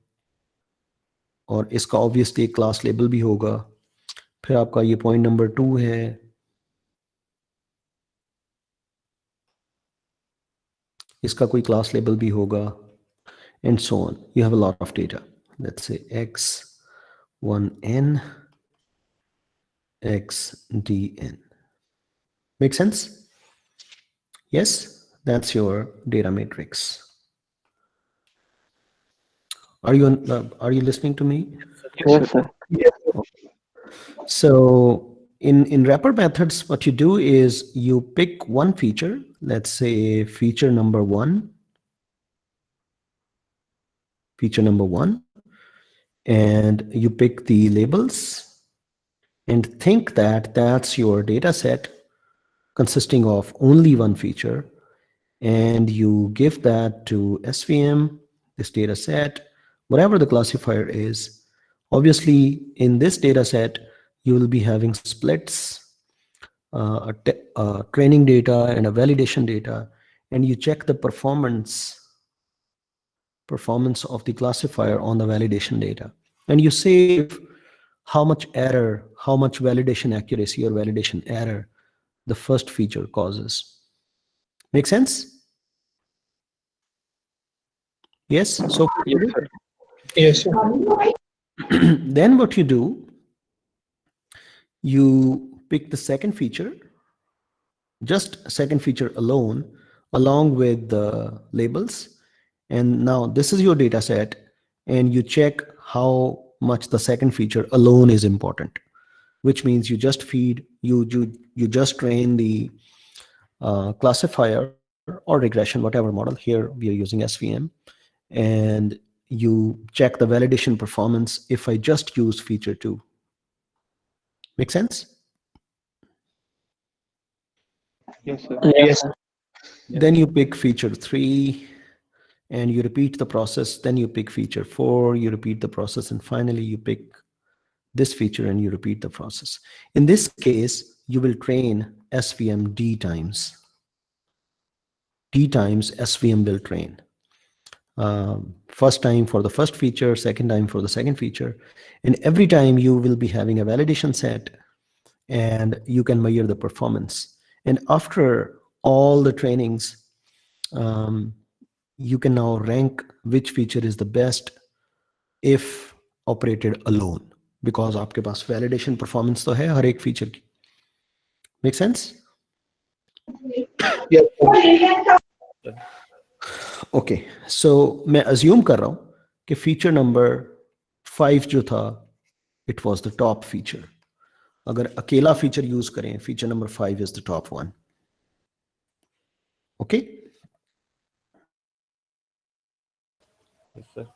और इसका ऑब्वियसली एक क्लास लेबल भी होगा। फिर आपका ये पॉइंट नंबर 2 है, इसका कोई क्लास लेबल भी होगा, and so on. You have a lot of data. Let's say x1n, xdn. Make sense? Yes, that's your data matrix. Are you listening to me? Yes, sir. So in wrapper methods, what you do is you pick one feature, let's say feature number 1, and you pick the labels and think that that's your data set consisting of only one feature, and you give that to SVM, this data set, whatever the classifier is. Obviously, in this data set, you will be having splits, training data and a validation data, and you check the performance of the classifier on the validation data, and you save how much error, how much validation accuracy or validation error the first feature causes. Make sense? Yes. So Yes, sir. Yes, sir. then what you do, you pick the second feature, just second feature alone, along with the labels. And now this is your data set, and you check how much the second feature alone is important, which means you just feed, you just train the classifier or regression, whatever model. Here we are using SVM, and you check the validation performance if I just use feature 2. Make sense? Yes, sir. Yes, sir. Then you pick feature 3 and you repeat the process. Then you pick feature 4, you repeat the process, and finally you pick this feature and you repeat the process. In this case, you will train SVM D times. D times SVM will train. First time for the first feature, second time for the second feature. And every time you will be having a validation set, and you can measure the performance. And after all the trainings, you can now rank which feature is the best if operated alone, because आपके पास validation performance तो है हर एक feature की. Make sense? Yes, sir. Okay, so मैं assume कर रहा हूँ कि feature number 5 जो था, it was the top feature. अगर अकेला feature use करें, feature number 5 is the top one. Okay? Yes, sir.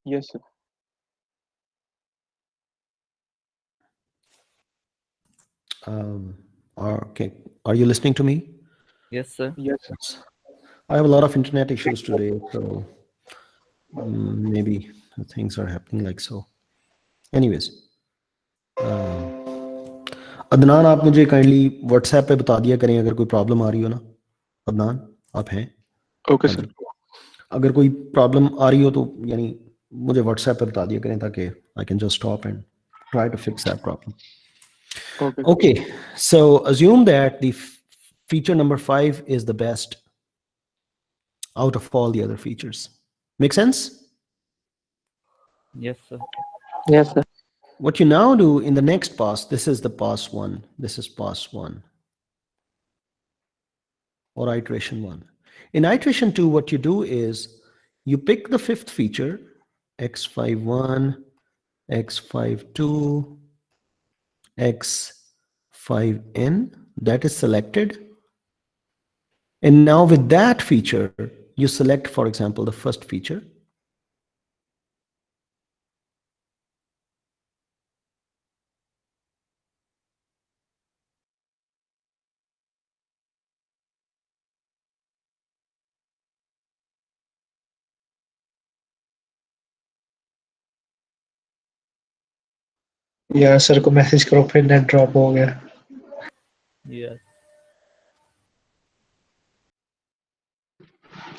Yes, sir. Okay, are you listening to me? Yes, sir. Yes, sir. I have a lot of internet issues today, so maybe things are happening like so. Anyways, Adnan आप मुझे kindly WhatsApp पे बता दिया करें अगर कोई problem आ रही हो ना। अदनान आप हैं? Okay, sir. अगर कोई प्रॉब्लम आ रही हो तो यानी मुझे व्हाट्सएप पे बता दिया करें ताकि I can just stop and try to fix that problem. Okay. Okay, so assume that the feature number 5 is the best out of all the other features. Make sense? Yes, sir. Yes, sir. What you now do in the next pass, this is the pass 1, this is pass 1, or iteration 1. In iteration 2, what you do is you pick the fifth feature, x51, x52, x5n, that is selected. And now with that feature, you select, for example, the first feature. यार sir को message करो, फिर net drop हो गया। Yes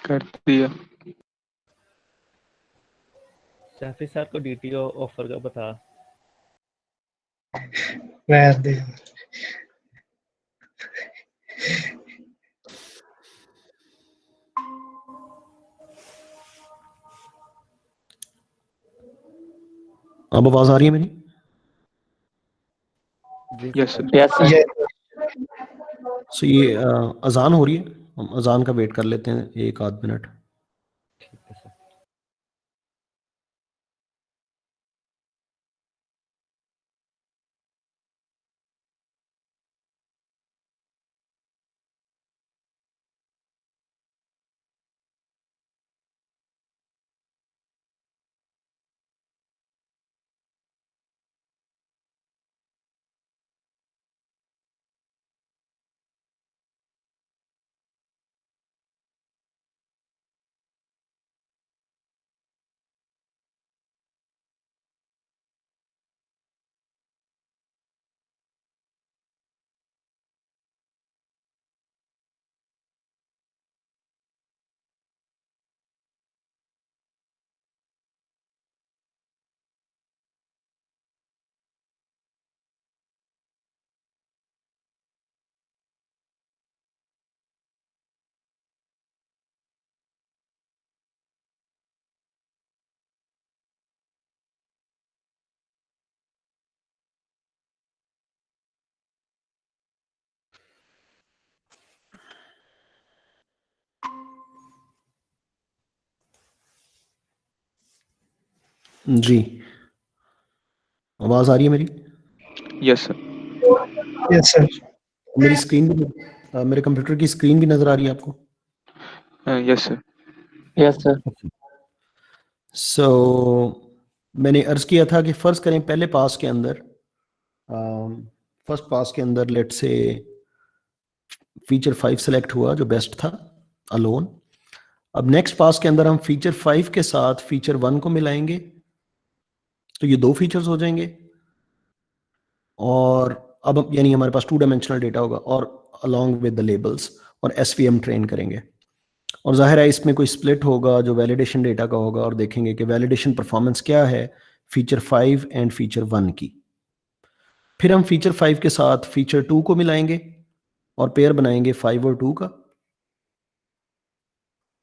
कर दिया। Saifi sir को DTO offer का बता। रहने दे। अब आवाज आ रही है मेरी? जी yes sir. Sir. Yes sir. ये सो ये अजान हो रही है, हम अजान का वेट कर लेते हैं 1 आध मिनट। ठीक है सर। जी, आवाज आ रही है मेरी? Yes sir. Yes sir. मेरी स्क्रीन भी मेरे कंप्यूटर की स्क्रीन भी नजर आ रही है आपको? Yes sir. Yes sir. So मैंने अर्ज किया था कि फर्ज करें पहले पास के अंदर, फर्स्ट पास के अंदर लेट से फीचर 5 सेलेक्ट हुआ जो बेस्ट था अलोन। अब नेक्स्ट पास के अंदर हम फीचर 5 के साथ फीचर 1 को मिलाएंगे, तो ये 2 फीचर्स हो जाएंगे। और अब यानी हमारे पास 2 डायमेंशनल डेटा होगा और अलॉन्ग विद द लेबल्स, और एसवीएम ट्रेन करेंगे। और जाहिर है इसमें कोई स्प्लिट होगा जो वैलिडेशन डेटा का होगा, और देखेंगे कि वैलिडेशन परफॉर्मेंस क्या है फीचर 5 एंड फीचर 1 की। फिर हम फीचर 5 के साथ फीचर 2 को मिलाएंगे और पेयर बनाएंगे 5 और 2 का,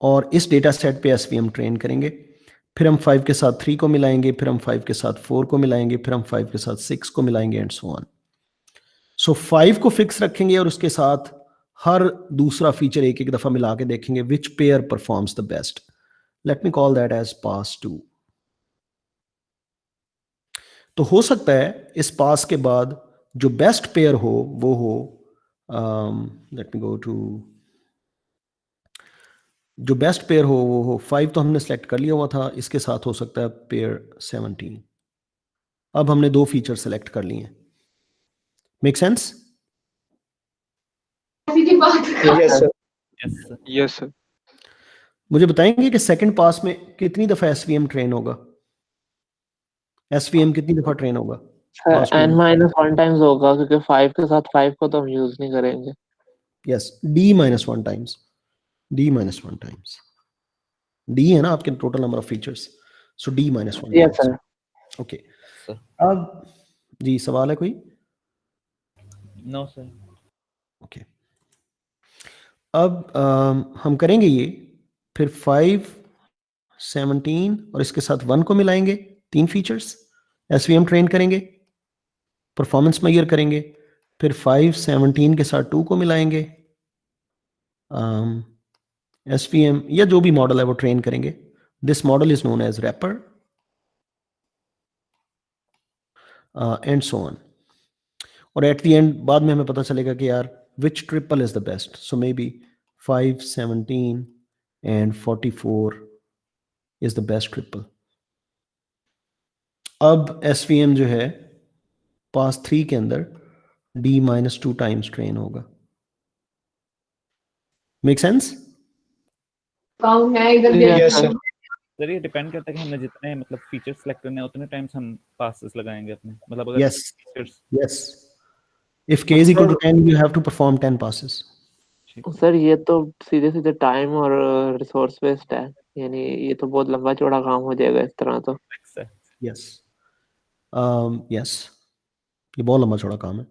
और इस डेटा सेट पे एसवीएम ट्रेन करेंगे। फिर हम 5 के साथ 3 को मिलाएंगे, फिर हम 5 के साथ 4 को मिलाएंगे, फिर हम 5 के साथ 6 को मिलाएंगे एंड सो ऑन। सो 5 को फिक्स रखेंगे और उसके साथ हर दूसरा फीचर एक एक दफा मिला के देखेंगे which pair performs the best. Let me call that as pass 2। तो हो सकता है इस पास के बाद जो बेस्ट पेयर हो वो हो, लेट मी गो टू, जो बेस्ट पेयर हो वो हो 5, तो हमने सेलेक्ट कर लिया हुआ था, इसके साथ हो सकता है पेयर 17। अब हमने 2 फीचर सेलेक्ट कर लिए हैं। Make sense? Yes sir. Yes sir. Yes sir. मुझे बताएंगे कि सेकंड पास में कितनी दफा एसवीएम ट्रेन होगा? एसवीएम कितनी दफा ट्रेन होगा sir pass to? n-1 times होगा क्योंकि 5 के साथ 5 को तो हम यूज नहीं करेंगे। Yes, d-1 times, d-1 times. d है ना आपके total number of features, so d-1 yes times. Sir. Okay, sir अब जी सवाल है कोई? No sir. ओके, अब हम करेंगे ये, फिर 5, 17 और इसके साथ 1 को मिलाएंगे, 3 फीचर्स, एसवीएम ट्रेन करेंगे, परफॉर्मेंस मेजर करेंगे, फिर 5, 17 के साथ 2 को मिलाएंगे, एसवीएम या जो भी मॉडल है वो ट्रेन करेंगे। This model is known as wrapper and so on. और एट द एंड बाद में हमें पता चलेगा कि यार which triple is the best, so maybe 5, 17 and 44 is the best triple. अब एसवीएम जो है पास 3 के अंदर d-2 टाइम्स ट्रेन होगा। Make sense? Yes sir. Sir ये डिपेंड करता है कि हमने जितने मतलब फीचर सेलेक्ट करने हैं उतने टाइम्स हम पासेस लगाएंगे अपने, मतलब अगर Yes. Features Yes. If k is equal to 10, you have to perform 10 passes. Sir ये तो सीधे सीधे टाइम और रिसोर्स वेस्ट है, यानी ये तो बहुत लंबा चौड़ा काम हो जाएगा इस तरह तो। Yes. Yes. ये बहुत लंबा चौड़ा काम है,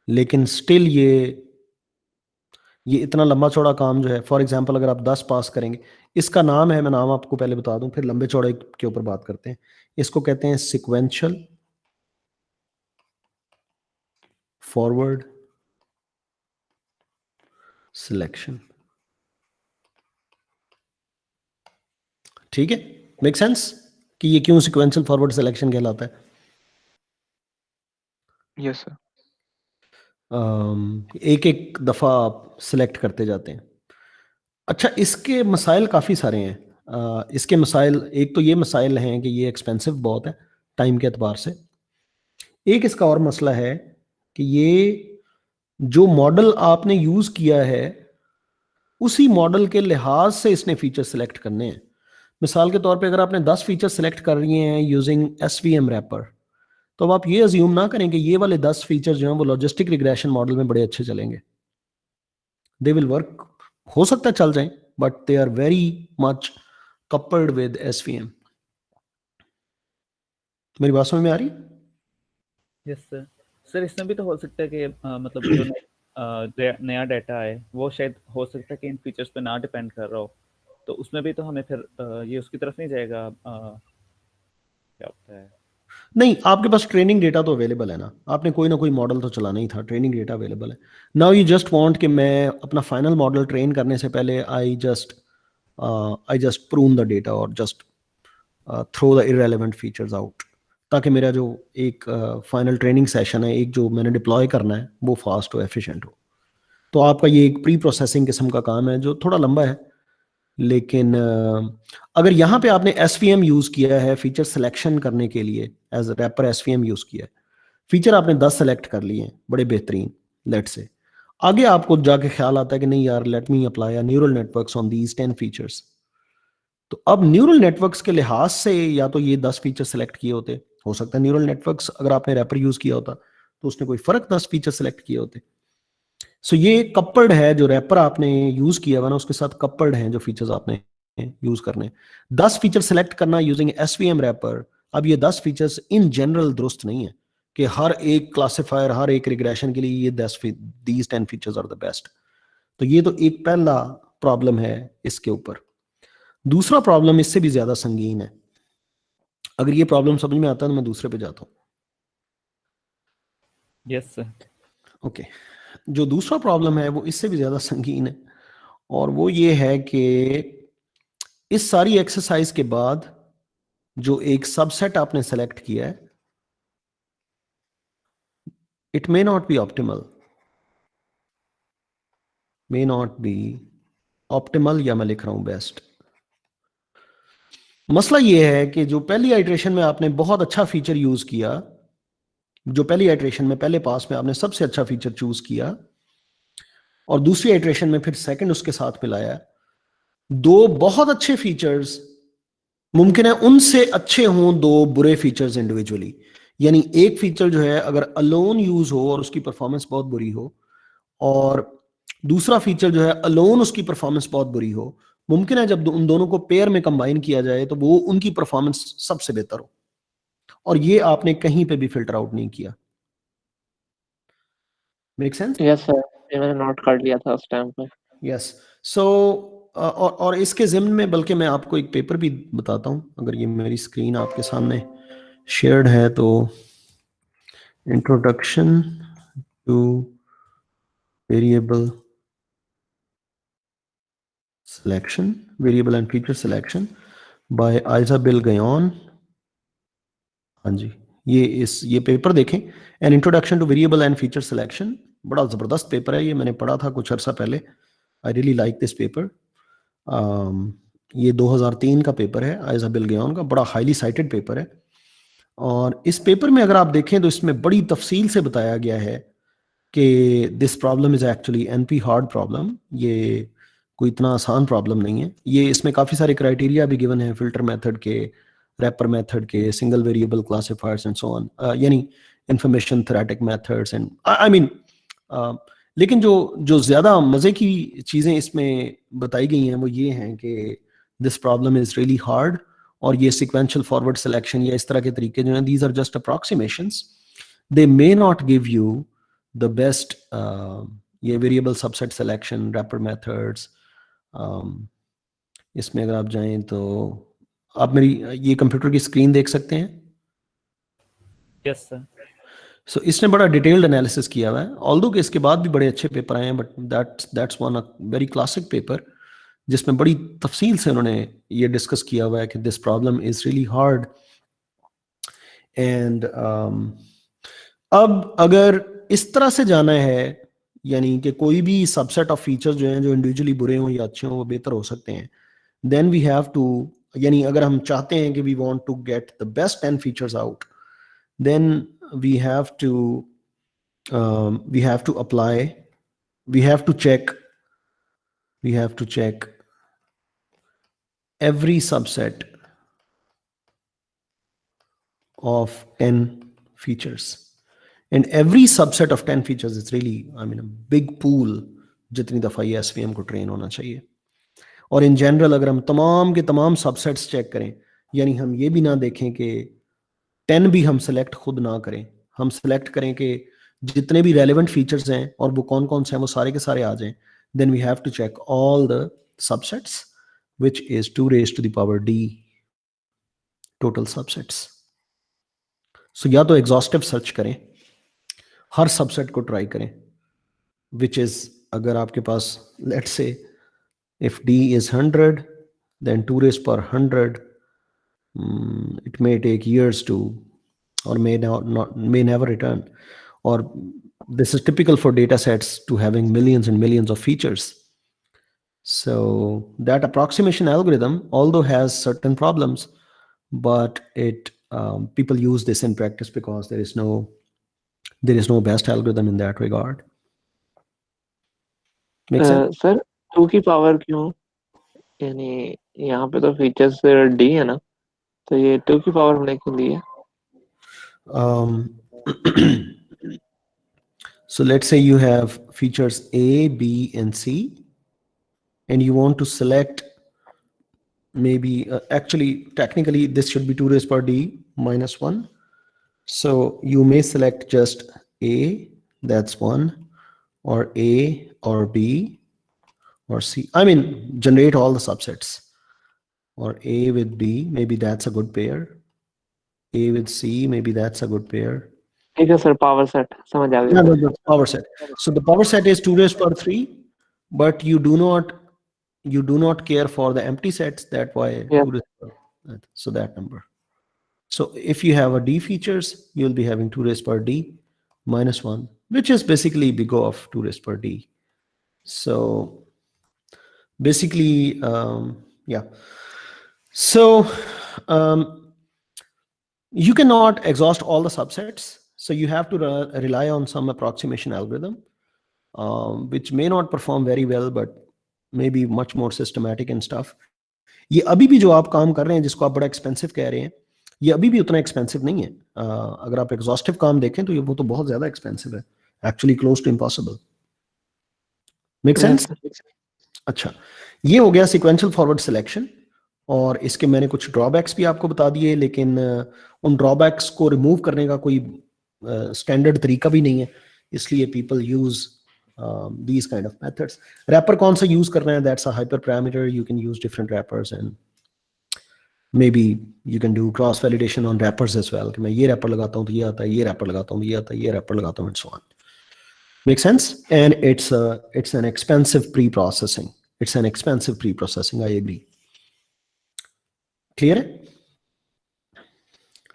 लेकिन स्टिल ये इतना लंबा चौड़ा काम जो है, फॉर एग्जांपल अगर आप 10 पास करेंगे, इसका नाम है, मैं नाम आपको पहले बता दूं फिर लंबे चौड़े के ऊपर बात करते हैं। इसको कहते हैं सिक्वेंशियल फॉरवर्ड सिलेक्शन। ठीक है, मेक सेंस कि ये क्यों सिक्वेंशियल फॉरवर्ड सिलेक्शन कहलाता है? Yes sir. एक एक दफा आप सिलेक्ट करते जाते हैं। अच्छा, इसके मसाइल काफ़ी सारे हैं। इसके मसाइल, एक तो ये मसाइल हैं कि ये एक्सपेंसिव बहुत है टाइम के एतबार से। एक इसका और मसला है कि ये जो मॉडल आपने यूज़ किया है उसी मॉडल के लिहाज से इसने फीचर सेलेक्ट करने हैं। मिसाल के तौर पे अगर आपने 10 फीचर सेलेक्ट कर रही हैं यूजिंग SVM रैपर, तो अब आप ये अज्यूम ना करें कि ये वाले 10 फीचर जो हैं वो लॉजिस्टिक रिग्रेशन मॉडल में बड़े अच्छे चलेंगे। दे विल वर्क, हो सकता है चल जाएं, but they are very much coupled with SVM। मेरी बात समझ में आ रही? Yes sir. सर इसमें भी तो हो सकता है कि मतलब जो नया डाटा है वो शायद हो सकता है कि इन फीचर्स पे ना डिपेंड कर रहा हो, तो उसमें भी तो हमें फिर ये उसकी तरफ नहीं जाएगा। क्या होता है? नहीं, आपके पास ट्रेनिंग डेटा तो अवेलेबल है ना, आपने कोई ना कोई मॉडल तो चलाना ही था, ट्रेनिंग डेटा अवेलेबल है। नाउ यू जस्ट वांट कि मैं अपना फाइनल मॉडल ट्रेन करने से पहले I just prune the data और just throw the irrelevant features out, ताकि मेरा जो एक फाइनल ट्रेनिंग सेशन है, एक जो मैंने डिप्लॉय करना है, वो फास्ट हो, एफिशिएंट हो। तो आपका ये एक प्री प्रोसेसिंग किस्म का काम है जो थोड़ा लंबा है। लेकिन अगर यहाँ पे आपने SVM यूज़ किया है फीचर सिलेक्शन करने के लिए, एज रैपर SVM यूज़ किया है, फीचर आपने 10 सेलेक्ट कर लिए हैं, बड़े बेहतरीन, लेट से आगे आपको जाके ख्याल आता है कि नहीं यार, let me apply neural networks on these 10 features. तो अब न्यूरल नेटवर्क्स के लिहाज से या तो ये 10 फीचर सेलेक्ट किए होते, हो सकता है न्यूरल नेटवर्क्स अगर आपने रैपर यूज़ किया होता तो उसने कोई फर्क 10 फीचर सेलेक्ट किए होते। सो ये कपल्ड है, जो रैपर आपने यूज किया हुआ ना उसके साथ कपल्ड हैं जो फीचर्स आपने यूज करने। 10 फीचर सेलेक्ट करना यूजिंग SVM रैपर, अब ये 10 फीचर्स इन जनरल दुरुस्त नहीं है कि हर एक क्लासिफायर, हर एक रिग्रेशन के लिए ये 10 फीचर्स आर द बेस्ट। तो ये तो एक पहला प्रॉब्लम है इसके ऊपर। दूसरा प्रॉब्लम इससे भी ज्यादा संगीन है। अगर ये प्रॉब्लम समझ में आता है तो मैं दूसरे पे जाता हूँ। Yes sir. ओके, जो दूसरा प्रॉब्लम है वो इससे भी ज्यादा संगीन है, और वो ये है कि इस सारी एक्सरसाइज के बाद जो एक सबसेट आपने सेलेक्ट किया है, it may not be optimal, या मैं लिख रहा हूं बेस्ट। मसला ये है कि जो पहली आइट्रेशन में आपने बहुत अच्छा फीचर यूज किया, जो पहली आइट्रेशन में पहले पास में आपने सबसे अच्छा फीचर चूज किया, और दूसरी आइट्रेशन में फिर सेकंड उसके साथ मिलाया, दो बहुत अच्छे फीचर्स मुमकिन है उनसे अच्छे हों दो बुरे फीचर्स इंडिविजुअली। यानी एक फीचर जो है अगर अलोन यूज हो और उसकी परफॉर्मेंस बहुत बुरी हो, और दूसरा फीचर जो है अलोन उसकी परफॉर्मेंस बहुत बुरी हो, मुमकिन है जब उन दोनों को पेयर में कंबाइन किया जाए तो वो उनकी परफॉर्मेंस सबसे बेहतर हो, और ये आपने कहीं पे भी फिल्टर आउट नहीं किया। Make sense? यस सर, ये मैंने नोट कर लिया था उस टाइम पे। यस। सो और इसके ज़िम्न में बल्कि मैं आपको एक पेपर भी बताता हूँ, अगर ये मेरी स्क्रीन आपके सामने शेयर्ड है तो, introduction to variable selection, variable and feature selection by Isabelle Guyon. हाँ जी, ये पेपर देखें, an introduction to variable and feature selection, बड़ा ज़बरदस्त पेपर है ये, मैंने पढ़ा था कुछ अर्सा पहले। I really like this paper. ये 2003 का पेपर है, आइजाबेल गयोन का, बड़ा हाईली साइटेड पेपर है। और इस पेपर में अगर आप देखें तो इसमें बड़ी तफसील से बताया गया है कि this problem is actually NP hard problem. ये कोई इतना आसान प्रॉब्लम नहीं है ये। इसमें काफ़ी सारे क्राइटेरिया भी गिवन है फिल्टर मेथड के, रैपर मेथड के, single variable classifiers and so on, यानी information theoretic methods and I mean. लेकिन जो जो ज़्यादा मज़े की चीज़ें इसमें बताई गई हैं वो ये हैं कि this problem is really hard, और ये सिक्वेंशियल फॉरवर्ड सिलेक्शन या इस तरह के तरीके जो हैं, these are just approximations, they may not give you the best. ये variable subset selection, wrapper methods, इसमें अगर आप जाएं तो आप मेरी ये कंप्यूटर की स्क्रीन देख सकते हैं। Yes sir. सो इसने बड़ा डिटेल्ड एनालिसिस किया हुआ है, ऑल्दो कि इसके बाद भी बड़े अच्छे पेपर आए हैं, but that's one very classic paper जिसमें बड़ी तफसील से उन्होंने ये डिस्कस किया हुआ है कि this problem is really hard. And अब अगर इस तरह से जाना है, यानी कि कोई भी सबसेट ऑफ फीचर्स जो हैं जो इंडिविजुअली बुरे हों या अच्छे हों वो बेहतर हो सकते हैं, देन वी हैव टू, यानी अगर हम चाहते हैं कि we want to get the best 10 features out, then we have to apply, we have to check every subset of 10 features, and every subset of 10 features is really, I mean, a big pool जितनी दफ़ा ये SVM को train होना चाहिए। और in general अगर हम तमाम के तमाम सबसेट्स चेक करें, यानी हम ये भी ना देखें कि 10 भी हम सेलेक्ट खुद ना करें, हम सेलेक्ट करें कि जितने भी रेलेवेंट फीचर्स हैं और वो कौन कौन से हैं वो सारे के सारे आ जाएं, then we have to check all the subsets, which is 2 raised to the power d total subsets. So या तो एग्जॉस्टिव सर्च करें, हर सबसेट को ट्राई करें, which is अगर आपके पास let's say if d is 100 then 2 raised per 100, it may take years to, or may never return, or this is typical for data sets to having millions and millions of features. So that approximation algorithm, although has certain problems, but it people use this in practice because there is no best algorithm in that regard. Make sense? Sir 2 की power क्यों? यानी यहाँ पे तो features D है ना, तो ये 2 की पावर हमने क्यों दी है? So let's say you have features A, B, and C, and you want to select maybe actually technically this should be 2 raised power d minus 1. So you may select just A, that's 1, or A or B or C. I mean, generate all the subsets. Or A with B, maybe that's a good pair. A with C, maybe that's a good pair. ठीक है sir, power set समझ आ गया। No, power set. So the power set is 2 raised power 3, but you do not care for the empty sets. That why Yeah. 2 raised power that. So that number. So if you have a D features, you'll be having 2 raised power D minus 1, which is basically big O of 2 raised power D. So basically, yeah. So you cannot exhaust all the subsets. So you have to rely on some approximation algorithm, which may not perform very well, but maybe much more systematic and stuff. ये अभी भी जो आप काम कर रहे हैं जिसको आप बड़ा एक्सपेंसिव कह रहे हैं, ये अभी भी उतना एक्सपेंसिव नहीं है। अगर आप एग्जॉस्टिव काम देखें तो ये वो तो बहुत ज्यादा एक्सपेंसिव है, actually close to impossible. Make sense? अच्छा, ये हो गया सीक्वेंशियल फॉरवर्ड सिलेक्शन, और इसके मैंने कुछ ड्रॉबैक्स भी आपको बता दिए, लेकिन उन ड्रॉबैक्स को रिमूव करने का कोई स्टैंडर्ड तरीका भी नहीं है, इसलिए people use these kind of methods. Wrapper कौन सा यूज करना है, that's a hyperparameter. You can use different wrappers and maybe you can do cross validation on wrappers as well, कि मैं ये wrapper लगाता हूँ तो ये आता है, ये wrapper लगाता हूँ तो ये आता है, ये wrapper लगाता हूँ, and so on. Make sense? And it's an expensive pre-processing. It's an expensive pre-processing. I agree. Clear है?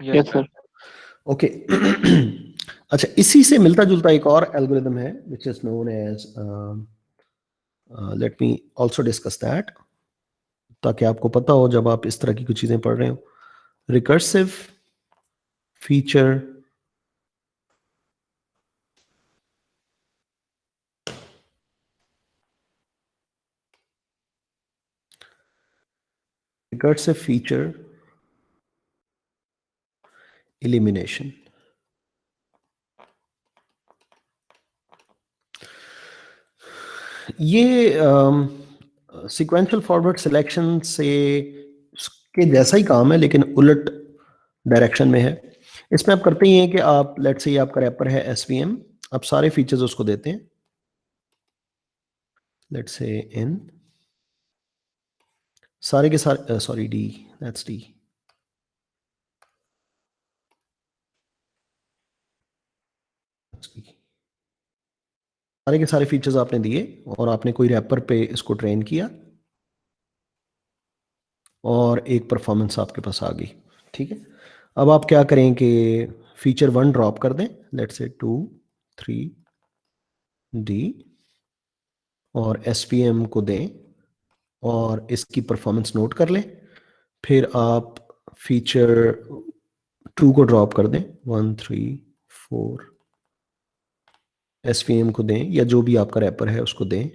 Yes sir. Okay. अच्छा, इसी से मिलता जुलता एक और एल्गोरिथम है which is known as let me also discuss that, ताकि आपको पता हो जब आप इस तरह की कुछ चीजें पढ़ रहे हो। Recursive feature recursive feature elimination. ये sequential forward selection से के जैसा ही काम है लेकिन उलट डायरेक्शन में है। इसमें आप करते ही हैं कि आप लेट्स से आपका रैपर है SVM, आप सारे फीचर्स उसको देते हैं, लेट्स से इन सारे के सारे सॉरी डी दैट्स डी सारे के सारे फीचर्स आपने दिए और आपने कोई रैपर पे इसको ट्रेन किया और एक परफॉर्मेंस आपके पास आ गई। ठीक है, अब आप क्या करें कि फीचर 1 ड्रॉप कर दें, लेट्स से 2 3 डी और SVM को दें और इसकी परफॉर्मेंस नोट कर लें। फिर आप फीचर 2 को ड्रॉप कर दें, 1 3 4 SVM को दें या जो भी आपका रैपर है उसको दें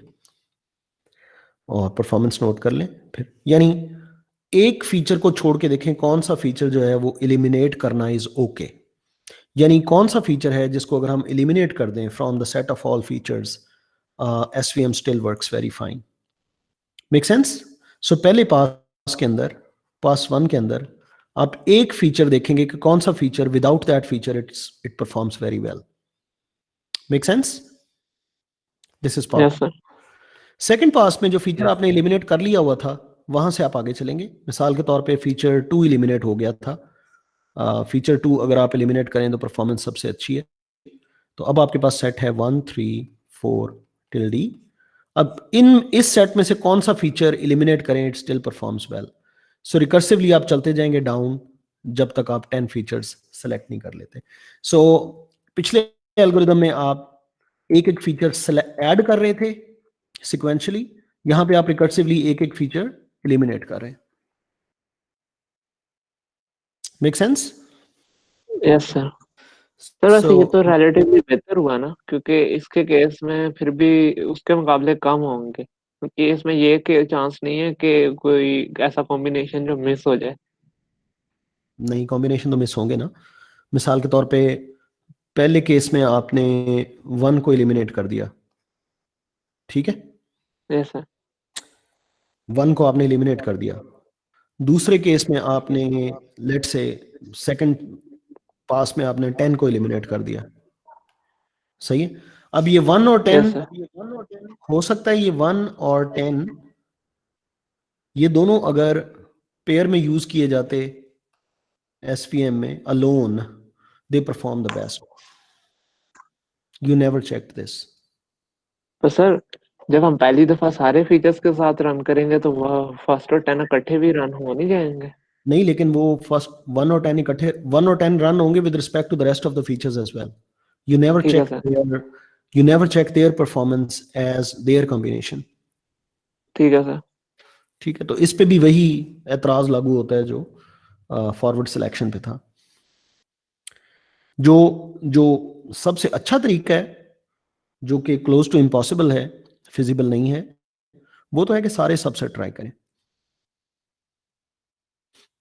और परफॉर्मेंस नोट कर लें। फिर यानी एक फीचर को छोड़ के देखें कौन सा फीचर जो है वो एलिमिनेट करना इज ओके, यानी कौन सा फीचर है जिसको अगर हम एलिमिनेट कर दें from the set of all features, SVM still works very fine. Make sense? So पहले पास के अंदर, पास 1 के अंदर आप एक फीचर देखेंगे कि कौन सा feature without that feature it performs very well. Make sense? This is yes sir. Second पास में जो फीचर आपने एलिमिनेट कर लिया हुआ था वहां से आप आगे चलेंगे। मिसाल के तौर पे फीचर 2 एलिमिनेट हो गया था, फीचर 2 अगर आप एलिमिनेट करें तो परफॉर्मेंस सबसे अच्छी है। तो अब आपके पास सेट है 1 3 4 टिल डी। अब इस सेट में से कौन सा फीचर एलिमिनेट करें it still performs well. So recursively आप चलते जाएंगे डाउन जब तक आप 10 फीचर्स सेलेक्ट नहीं कर लेते। सो पिछले एल्गोरिदम में आप एक एक फीचर ऐड कर रहे थे सिक्वेंशली, यहां पे आप रिकर्सिवली एक एक फीचर एलिमिनेट कर रहे हैं। Make sense? Yes sir. Sir वैसे ये तो रिलेटिवली बेहतर हुआ ना, क्योंकि इसके केस में फिर भी उसके मुकाबले कम होंगे, क्योंकि इसमें ये के चांस नहीं है कि कोई ऐसा कॉम्बिनेशन जो मिस हो जाए। नहीं, कॉम्बिनेशन तो मिस होंगे ना। मिसाल के तौर पे पहले केस में आपने 1 को एलिमिनेट कर दिया, ठीक है, यस सर। 1 को आपने एलिमिनेट कर दिया। दूसरे केस में आपने लेट से सेकंड पास में आपने 10 को एलिमिनेट कर दिया। सही है। अब ये 1 और 10 हो सकता है, ये 1 और 10 ये दोनों अगर पेयर में यूज किए जाते SVM में alone, they perform the best. You never check this. तो सर जब हम पहली दफा सारे फीचर्स के साथ रन करेंगे तो वह फर्स्ट और 10 इकट्ठे भी रन हो नहीं जाएंगे? नहीं, लेकिन वो फर्स्ट 1 और 10 इकट्ठे 1 और 10 रन होंगे with respect to the rest of the features as well. You never check their performance as their combination. ठीक है सर। ठीक है, तो इस पे भी वही एतराज लागू होता है जो फॉरवर्ड सिलेक्शन पे था। जो सबसे अच्छा तरीका है, जो कि क्लोज टू इम्पॉसिबल है, फिजिबल नहीं है, वो तो है कि सारे सबसेट ट्राई करें।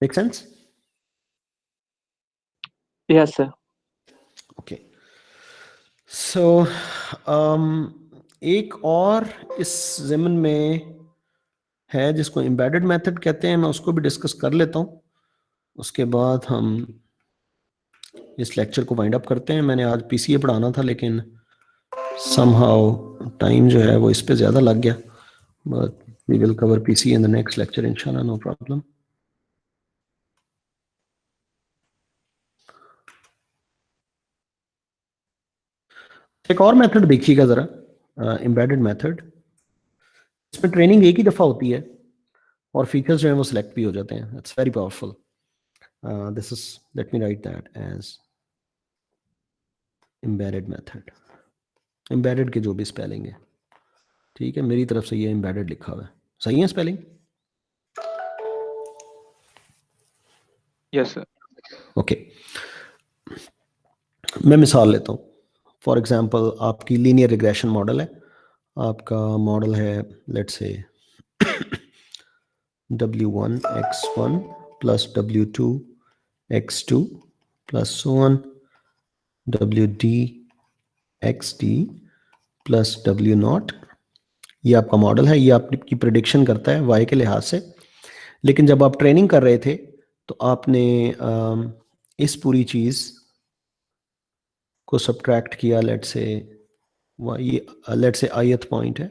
Make sense? Yes sir. Okay, so एक और इस ज़िमन में है जिसको एम्बेडेड मेथड कहते हैं, मैं उसको भी डिस्कस कर लेता हूं, उसके बाद हम इस लेक्चर को वाइंड अप करते हैं। मैंने आज PCA पढ़ाना था लेकिन समहाउ टाइम जो है वो इस पे ज़्यादा लग गया, but we will cover PCA in the next lecture इंशाल्लाह, नो प्रॉब्लम। एक और मेथड देखिएगा ज़रा, एम्बेडेड मेथड। इसमें ट्रेनिंग एक ही दफ़ा होती है और फीचर्स जो हैं वो सिलेक्ट भी हो जाते हैं। It's very powerful. This is, let me write that as embedded method. Embedded के जो भी स्पेलिंग है, ठीक है, मेरी तरफ से ये एम्बेडेड लिखा हुआ है, सही है स्पेलिंग? Yes sir. ओके, मैं मिसाल लेता हूँ। फॉर एग्जांपल आपकी लीनियर रिग्रेशन मॉडल है, आपका मॉडल है let's say W1 x1 plus W2 x2 plus so on, WD XD plus W0। ये आपका मॉडल है, ये आपकी प्रिडिक्शन करता है y के लिहाज से। लेकिन जब आप ट्रेनिंग कर रहे थे तो आपने इस पूरी चीज को सब्ट्रैक्ट किया, लेट्स से ये लेट्स से ith पॉइंट है,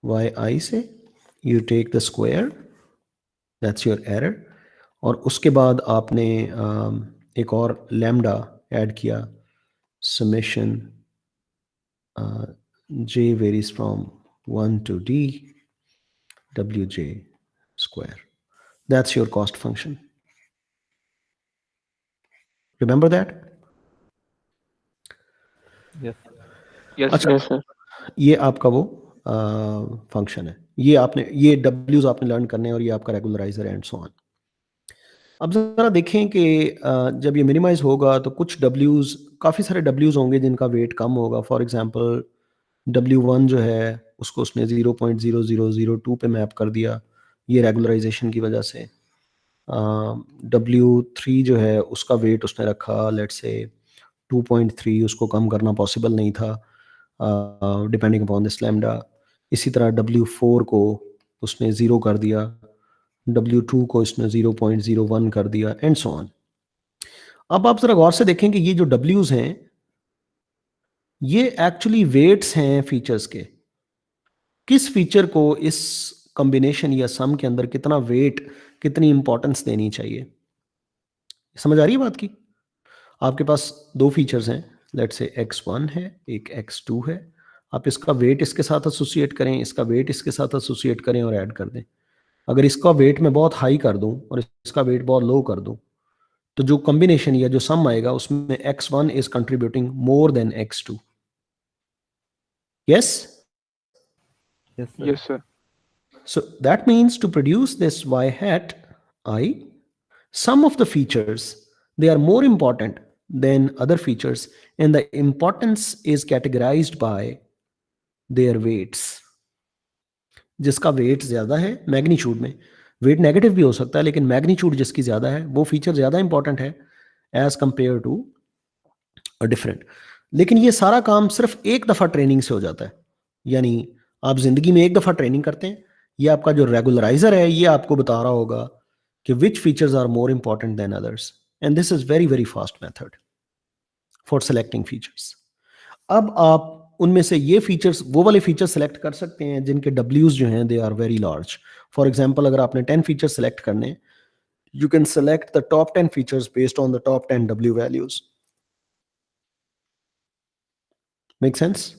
yi say you take the square, that's your error. और उसके बाद आपने एक और लैम्डा ऐड किया, summation j varies from 1 to d wj square. That's your cost function. Remember that? Yes. Yes, अच्छा, sir. Yes, sir. ये आपका वो फंक्शन है, ये आपने ये W's आपने लर्न करने हैं और ये आपका रेगुलराइजर एंड सो ऑन। अब जरा देखें कि जब ये मिनिमाइज होगा तो कुछ W's, काफ़ी सारे W's होंगे जिनका वेट कम होगा। फॉर एग्जांपल W1 जो है उसको उसने 0.0002 पे मैप कर दिया, ये रेगुलराइजेशन की वजह से। W3 जो है उसका वेट उसने रखा लेट्स से 2.3, उसको कम करना पॉसिबल नहीं था डिपेंडिंग अपॉन दिस लैम्डा। इसी तरह W4 को उसने 0 कर दिया, W2 को इसने 0.01 कर दिया एंड सो ऑन। अब आप जरा गौर से देखें कि ये जो W's हैं ये एक्चुअली वेट्स हैं फीचर्स के। किस फीचर को इस कॉम्बिनेशन या सम के अंदर कितना वेट, कितनी इंपॉर्टेंस देनी चाहिए, समझ आ रही है बात की? आपके पास दो फीचर्स हैं, लेट्स से x1 है, एक x2 है। आप इसका वेट इसके साथ एसोसिएट करें, इसका वेट इसके साथ एसोसिएट करें और ऐड कर दें। अगर इसका वेट मैं बहुत हाई कर दूं और इसका वेट बहुत लो कर दूं तो जो कॉम्बिनेशन या जो सम आएगा उसमें x1 is contributing more than x2। Yes? Yes, sir. Yes, sir. So that means to produce this y hat I, some of the features, they are more important than other features, and the importance is categorized by their weights. जिसका wait ज्यादा है magnitude में, wait negative भी हो सकता है लेकिन magnitude जिसकी ज्यादा है वो फीचर ज्यादा इंपॉर्टेंट है as compare to a different. लेकिन ये सारा काम सिर्फ एक दफा ट्रेनिंग से हो जाता है, यानी आप जिंदगी में एक दफा ट्रेनिंग करते हैं, ये आपका जो रेगुलराइजर है ये आपको बता रहा होगा कि which features are more important than others, and this is very very fast method for selecting features. अब आप उनमें से ये फीचर्स, वो वाले फीचर्स सेलेक्ट कर सकते हैं जिनके W's जो हैं they are very large. For example अगर आपने 10 फीचर्स सेलेक्ट करने, you can select the top 10 features based on the top 10 W values. Make sense?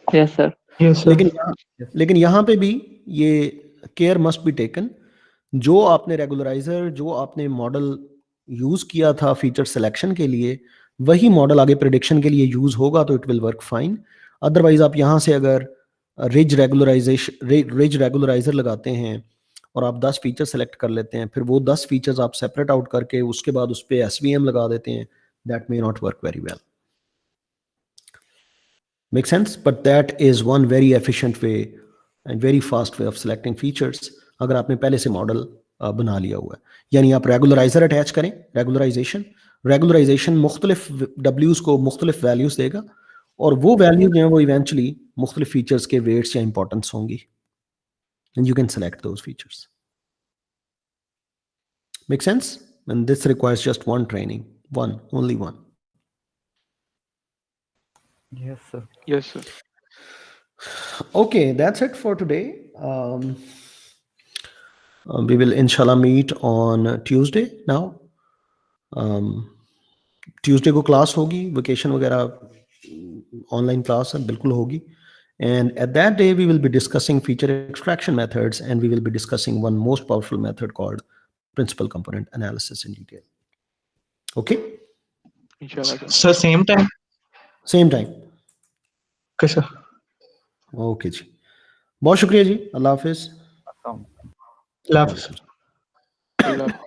Yes, sir. Yes, sir. लेकिन यहाँ पे भी ये केयर मस्ट बी टेकन, जो आपने रेगुलराइजर, जो आपने मॉडल यूज किया था फीचर सिलेक्शन के लिए, वही मॉडल आगे प्रेडिक्शन के लिए यूज होगा तो it will work fine. Otherwise आप यहाँ से अगर रिज रेगुलराइजर लगाते हैं और आप 10 फीचर सेलेक्ट कर लेते हैं, फिर वो 10 फीचर्स आप सेपरेट आउट करके उसके बाद उस पर SVM लगा देते हैं, that may not work very well. Make sense? But that is one very efficient way and very fast way of selecting features अगर आपने पहले से मॉडल बना लिया हुआ है। यानी आप रेगुलराइजर अटैच करें, रेगुलराइजेशन मुख्तलिफ W's को मुख्तलिफ वैल्यूज देगा और वो वैल्यू जो है वो इवेंचुअली मुख्तलिफ फीचर्स के वेट्स या इंपॉर्टेंस होंगी, and you can select those features. Make sense? And this requires just one training, only one. Yes, sir. Yes, sir. Okay, that's it for today. We will inshallah meet on Tuesday now. Tuesday को class होगी, vacation वगैरह online class है, बिल्कुल होगी। And at that day we will be discussing feature extraction methods, and we will be discussing one most powerful method called principal component analysis in detail. Okay? Inshallah, sir. Sir, same time. Same time. Okay, sir. Okay जी, बहुत शुक्रिया जी, अल्लाह हाफिज। Assalamu alaikum. Love. Allah.